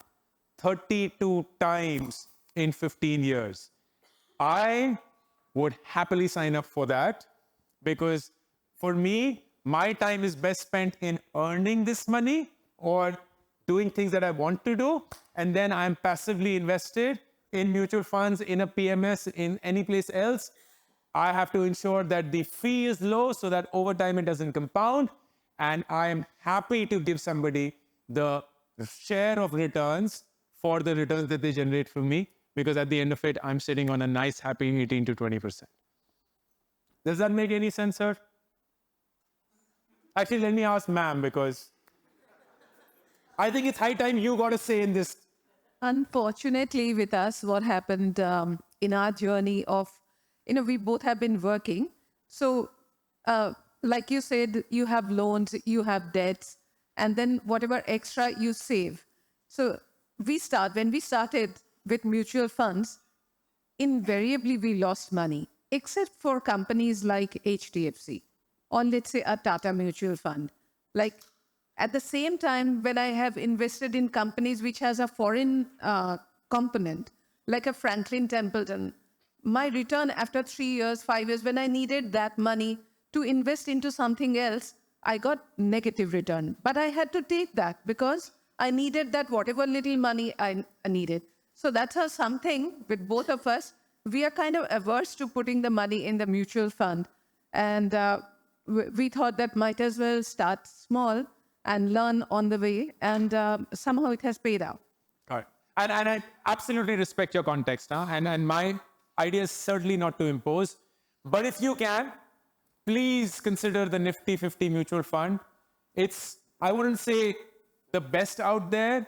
32 times in 15 years. I would happily sign up for that because for me, my time is best spent in earning this money or doing things that I want to do. And then I'm passively invested in mutual funds, in a PMS, in any place else. I have to ensure that the fee is low so that over time it doesn't compound. And I am happy to give somebody the share of returns for the returns that they generate from me, because at the end of it, I'm sitting on a nice, happy 18 to 20%. Does that make any sense, sir? Actually, let me ask ma'am, because I think it's high time you got a say in this. Unfortunately, with us, what happened in our journey of, we both have been working. So, like you said, you have loans, you have debts, and then whatever extra you save. So, when we started with mutual funds, invariably we lost money, except for companies like HDFC or let's say a Tata mutual fund. Like at the same time, when I have invested in companies which has a foreign component, like a Franklin Templeton, my return after 3 years, 5 years, when I needed that money to invest into something else, I got negative return. But I had to take that because I needed that whatever little money I needed. So that's how something with both of us, we are kind of averse to putting the money in the mutual fund. And we thought that might as well start small and learn on the way. And somehow it has paid out. All right. And I absolutely respect your context. Huh? And my idea is certainly not to impose. But if you can, please consider the Nifty 50 mutual fund. It's, I wouldn't say the best out there,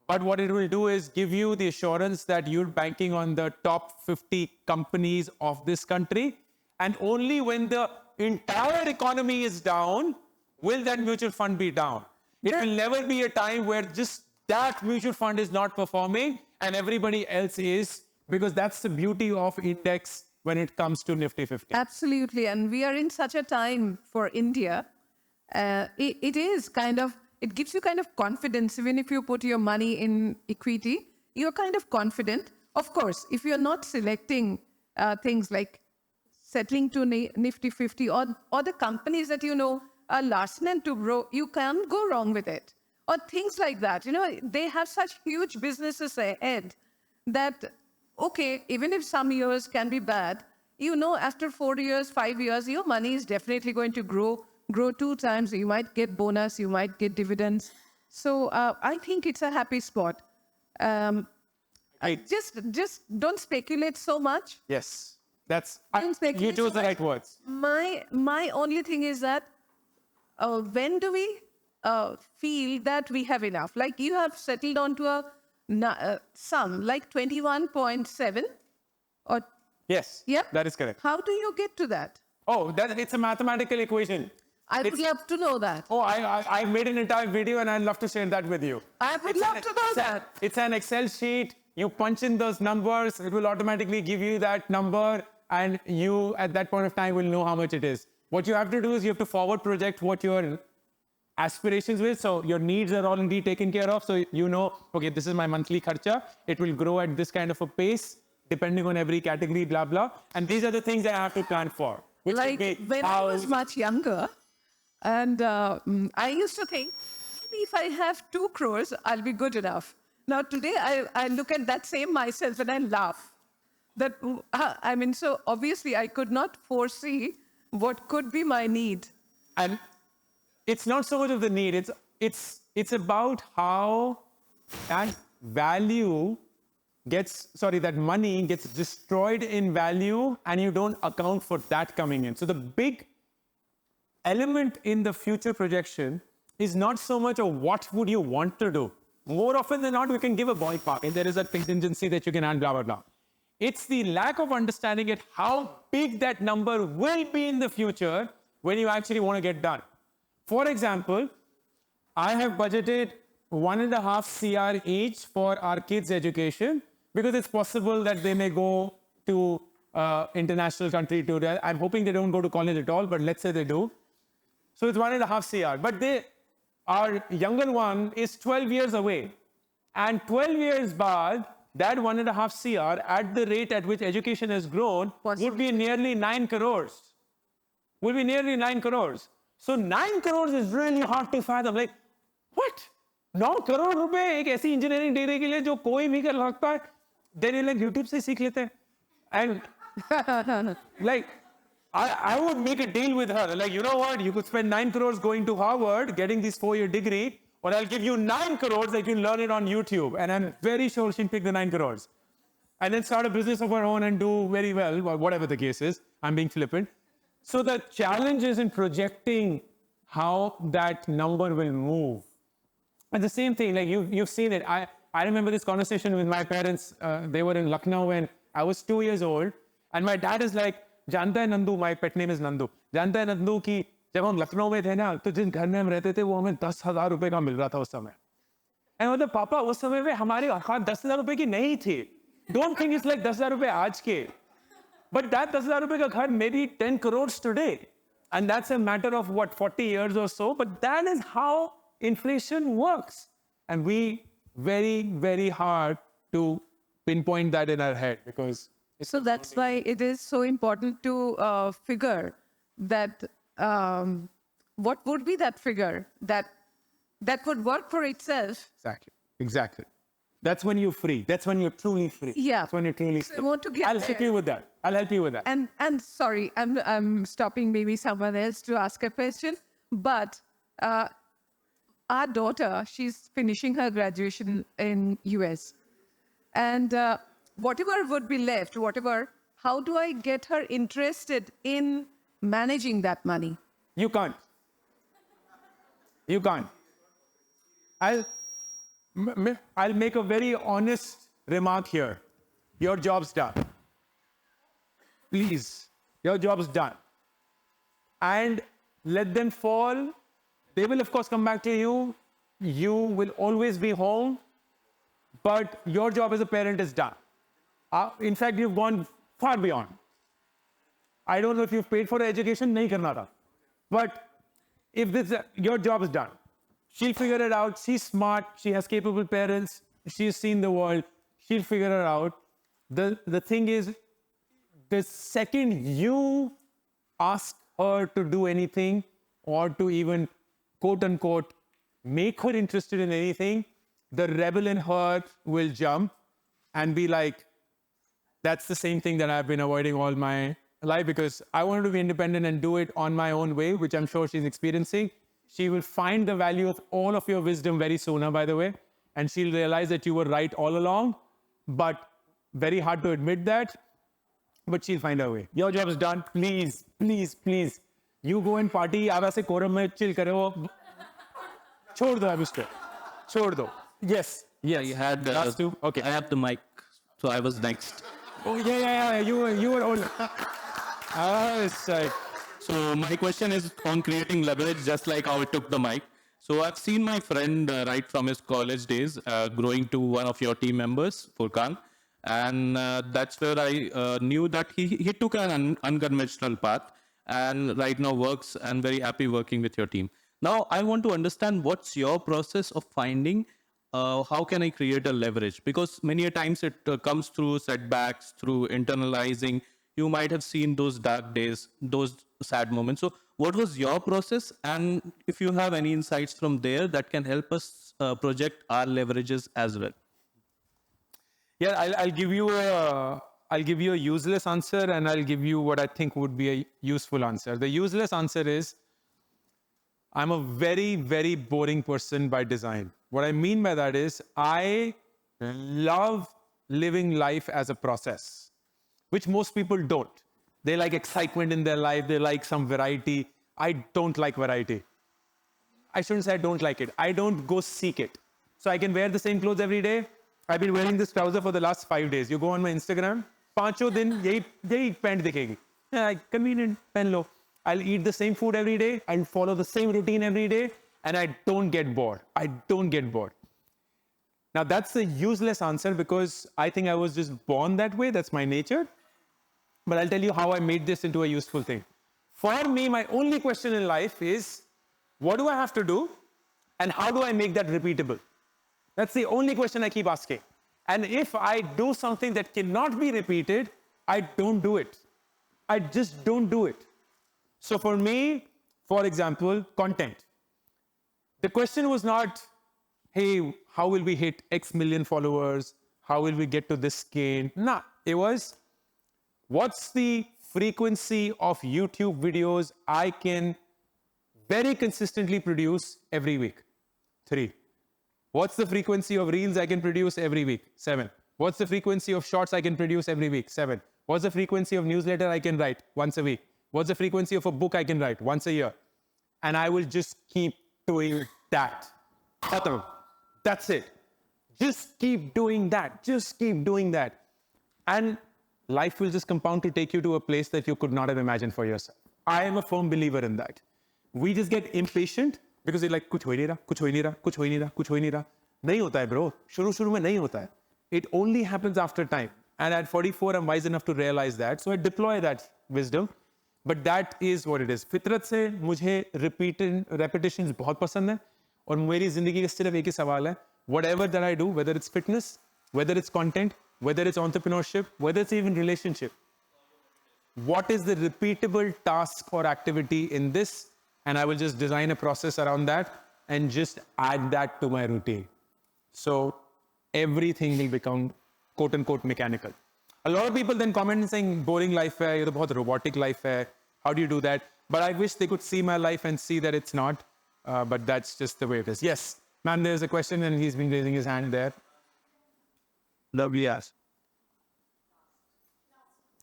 but what it will do is give you the assurance that you're banking on the top 50 companies of this country. And only when the entire economy is down, will that mutual fund be down. It will never be a time where just that mutual fund is not performing and everybody else is, because that's the beauty of index when it comes to Nifty 50. Absolutely. And we are in such a time for India. It is kind of, it gives you kind of confidence. Even if you put your money in equity, you're kind of confident. Of course, if you're not selecting things like settling to Nifty 50 or the companies that you know are Larsen and Toubro, you can't go wrong with it. Or things like that. They have such huge businesses ahead that, okay, even if some years can be bad, after 4 years, 5 years, your money is definitely going to grow 2 times. You might get bonus, you might get dividends. So I think it's a happy spot. Just don't speculate so much. Yes, you chose the right words. My only thing is that when do we feel that we have enough? Like you have settled onto a sum like 21.7 or yes, yeah, that is correct. How do you get to that? Oh, it's a mathematical equation. I would love to know that. Oh, I made an entire video and I'd love to share that with you. I would love to know that. It's an Excel sheet. You punch in those numbers, it will automatically give you that number, and you at that point of time will know how much it is. What you have to do is you have to forward project what your aspirations will. So your needs are already taken care of. So okay, this is my monthly kharcha. It will grow at this kind of a pace depending on every category, blah, blah. And these are the things that I have to plan for. Like when I was much younger, and I used to think, maybe if I have 2 crores, I'll be good enough. Now today, I look at that same myself and I laugh. So obviously I could not foresee what could be my need. And it's not so much of the need, it's about how that that money gets destroyed in value and you don't account for that coming in. So the big element in the future projection is not so much of what would you want to do. More often than not, we can give a ballpark and there is a contingency that you can add, blah, blah, blah. It's the lack of understanding it, how big that number will be in the future when you actually want to get done. For example, I have budgeted 1.5 CR each for our kids' education because it's possible that they may go to international country to. I'm hoping they don't go to college at all, but let's say they do. So it's 1.5 CR. But our younger one is 12 years away. And 12 years baad, that 1.5 CR at the rate at which education has grown would be nearly 9 crores. Would be nearly 9 crores. So 9 crores is really hard to fathom. Like, what? 9 crore रुपए एक ऐसी engineering degree के लिए जो कोई भी कर सकता है, then you like YouTube से सीख लेते हैं. And like, I would make a deal with her. Like, you know what? You could spend 9 crores going to Harvard, getting this 4-year degree, or I'll give you 9 crores that you can learn it on YouTube. And I'm very sure she'll pick the 9 crores. and then start a business of our own and do very well, or whatever the case is. I'm being flippant. So the challenge is in projecting how that number will move. And the same thing, like you've seen it. I remember this conversation with my parents. They were in Lucknow when I was 2 years old. And my dad is like, जानता है Nandu, my pet name is Nandu. जानता है नंदू कि जब हम लखनऊ में थे ना, तो जिस घर में हम रहते थे, वो हमें 10,000 रुपए का मिल रहा था उस समय. And मतलब पापा उस समय में हमारे औकात 10,000 रुपए की नहीं थी. Don't think it's like 10,000 रुपए आज के. But that 10,000 रुपए का घर maybe 10 crores today. And that's a matter of what, 40 years or so. But that is how inflation works. And we very, very hard to pinpoint that in our head because So that's why it is so important to figure that what would be that figure that would work for itself. Exactly. That's when you're free. That's when you're truly free. Yeah. That's when you're truly free. I want to get I'll help you with that. I'll help you with that. And sorry, I'm stopping maybe someone else to ask a question, but our daughter, she's finishing her graduation in US, and whatever would be left, how do I get her interested in managing that money? You can't. You can't. I'll make a very honest remark here. Your job's done. Please, your job's done. And let them fall. They will, of course, come back to you. You will always be home. But your job as a parent is done. In fact, you've gone far beyond. I don't know if you've paid for her education. Nahi karna tha. But if your job is done. She'll figure it out. She's smart. She has capable parents. She's seen the world. She'll figure it out. The thing is, the second you ask her to do anything or to even, quote unquote, make her interested in anything, the rebel in her will jump and be like, that's the same thing that I've been avoiding all my life because I wanted to be independent and do it on my own way, which I'm sure she's experiencing. She will find the value of all of your wisdom very soon, by the way, and she'll realize that you were right all along, but very hard to admit that, but she'll find her way. Your job is done. Please, please, please. You go and party, आप ऐसे quorum में chill करे हो. छोड़ दो अब इसको. छोड़ दो. Yes. Yes. I had last two. Okay. I have the mic, so I was next. Oh yeah. You were old. It's like. So my question is on creating leverage, just like how I took the mic. So I've seen my friend right from his college days growing to one of your team members, Furkan, and that's where I knew that he took an unconventional path and right now works and very happy working with your team. Now I want to understand what's your process of finding how can I create a leverage? Because many a times it comes through setbacks, through internalizing. You might have seen those dark days, those sad moments. So what was your process? And if you have any insights from there that can help us project our leverages as well. Yeah, I'll give you a useless answer and I'll give you what I think would be a useful answer. The useless answer is I'm a very, very boring person by design. What I mean by that is I love living life as a process, which most people don't. They like excitement in their life. They like some variety. I don't like variety. I shouldn't say I don't like it. I don't go seek it. So I can wear the same clothes every day. I've been wearing this trouser for the last 5 days. You go on my Instagram, 5 din yahi pant dikhegi. Yeah, convenient, pen lo. I'll eat the same food every day. I'll follow the same routine every day. And I don't get bored. I don't get bored. Now that's a useless answer because I think I was just born that way. That's my nature. But I'll tell you how I made this into a useful thing. For me, my only question in life is, what do I have to do? And how do I make that repeatable? That's the only question I keep asking. And if I do something that cannot be repeated, I don't do it. I just don't do it. So for me, for example, content. The question was not, hey, how will we hit X million followers? How will we get to this scale? No, it was, what's the frequency of YouTube videos I can very consistently produce every week? 3. What's the frequency of reels I can produce every week? 7. What's the frequency of shorts I can produce every week? 7. What's the frequency of newsletter I can write? Once a week. What's the frequency of a book I can write? Once a year. And I will just keep doing that. That's it. Just keep doing that. Just keep doing that. And life will just compound to take you to a place that you could not have imagined for yourself. I am a firm believer in that. We just get impatient because we're like, कुछ हो ही नहीं रहा, कुछ हो ही नहीं रहा, कुछ हो ही नहीं रहा, कुछ हो ही नहीं रहा. नहीं होता है, bro. शुरू में नहीं होता है. It only happens after time. And at 44, I'm wise enough to realize that. So I deploy that wisdom. But that is what it is. फितरत से मुझे repetitions बहुत पसंद है. और मेरी जिंदगी का सिर्फ एक ही सवाल है. Whatever that I do, whether it's fitness, whether it's content, whether it's entrepreneurship, whether it's even relationship, what is the repeatable task or activity in this? And I will just design a process around that and just add that to my routine. So everything will become quote unquote mechanical. A lot of people then comment saying, boring life hai, ye to bahut robotic life hai. How do you do that? But I wish they could see my life and see that it's not. But that's just the way it is. Yes, ma'am, there's a question and he's been raising his hand there. Lovely ask.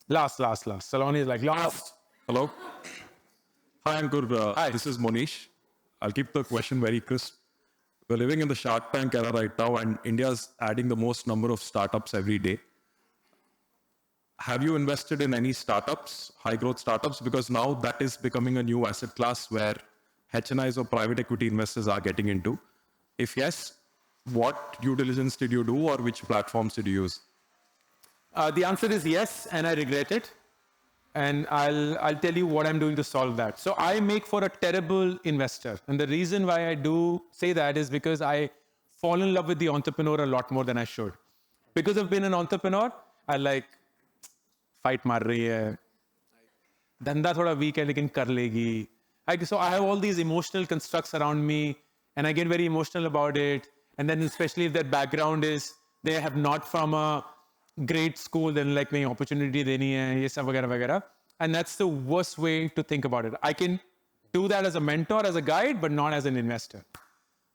Last. Saloni is like, last. Hello. Hi, Ankur. Hi. This is Monish. I'll keep the question very crisp. We're living in the Shark Tank era right now, and India's adding the most number of startups every day. Have you invested in any startups, high growth startups? Because now that is becoming a new asset class where HNIs or private equity investors are getting into. If yes, what due diligence did you do, or which platforms did you use? The answer is yes, and I regret it. And I'll tell you what I'm doing to solve that. So I make for a terrible investor. And the reason why I do say that is because I fall in love with the entrepreneur a lot more than I should. Because I've been an entrepreneur, I like, fight mar rahi hai. Dhanda thoda weak hai, lekin kar legi. So I have all these emotional constructs around me, and I get very emotional about it. And then especially if their background is, they have not from a great school, then like me opportunity deni hai, ye sab vagara vagara. And that's the worst way to think about it. I can do that as a mentor, as a guide, but not as an investor.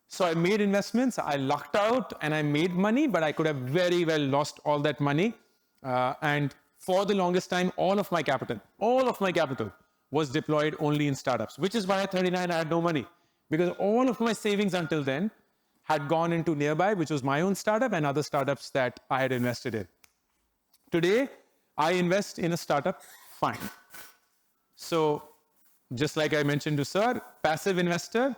So I made investments, I lucked out and I made money, but I could have very well lost all that money. And for the longest time, all of my capital was deployed only in startups, which is why at 39, I had no money, because all of my savings until then had gone into Nearby, which was my own startup, and other startups that I had invested in. Today, I invest in a startup, fine. So just like I mentioned to sir, passive investor,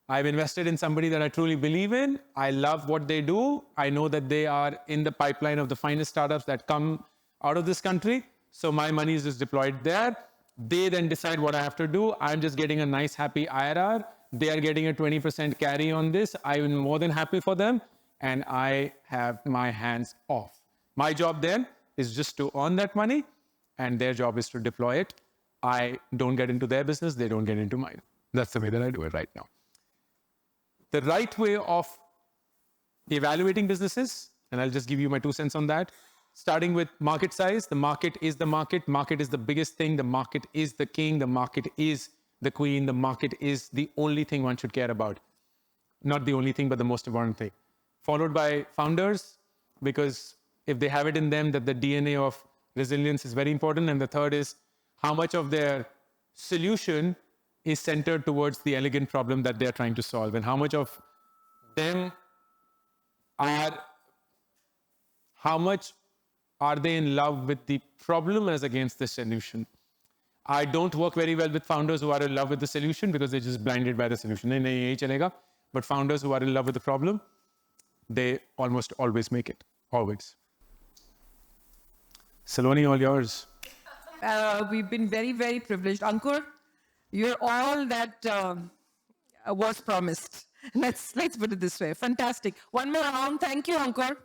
I've invested in somebody that I truly believe in. I love what they do. I know that they are in the pipeline of the finest startups that come out of this country. So my money is just deployed there. They then decide what I have to do. I'm just getting a nice, happy IRR. They are getting a 20% carry on this. I'm more than happy for them. And I have my hands off. My job then is just to earn that money, and their job is to deploy it. I don't get into their business. They don't get into mine. That's the way that I do it right now. The right way of evaluating businesses, and I'll just give you my 2 cents on that, starting with market size. The market is the market. Market is the biggest thing. The market is the king. The market is the queen. The market is the only thing one should care about. Not the only thing, but the most important thing. Followed by founders, because if they have it in them, that the DNA of resilience is very important. And the third is how much of their solution is centered towards the elegant problem that they're trying to solve, and how much of them how much are they in love with the problem as against the solution. I don't work very well with founders who are in love with the solution, because they're just blinded by the solution. Nahi, yahi chalega. But founders who are in love with the problem, they almost always make it. Always. Saloni, all yours. We've been very, very privileged. Ankur, you're all that was promised. Let's put it this way. Fantastic. One more round. Thank you, Ankur.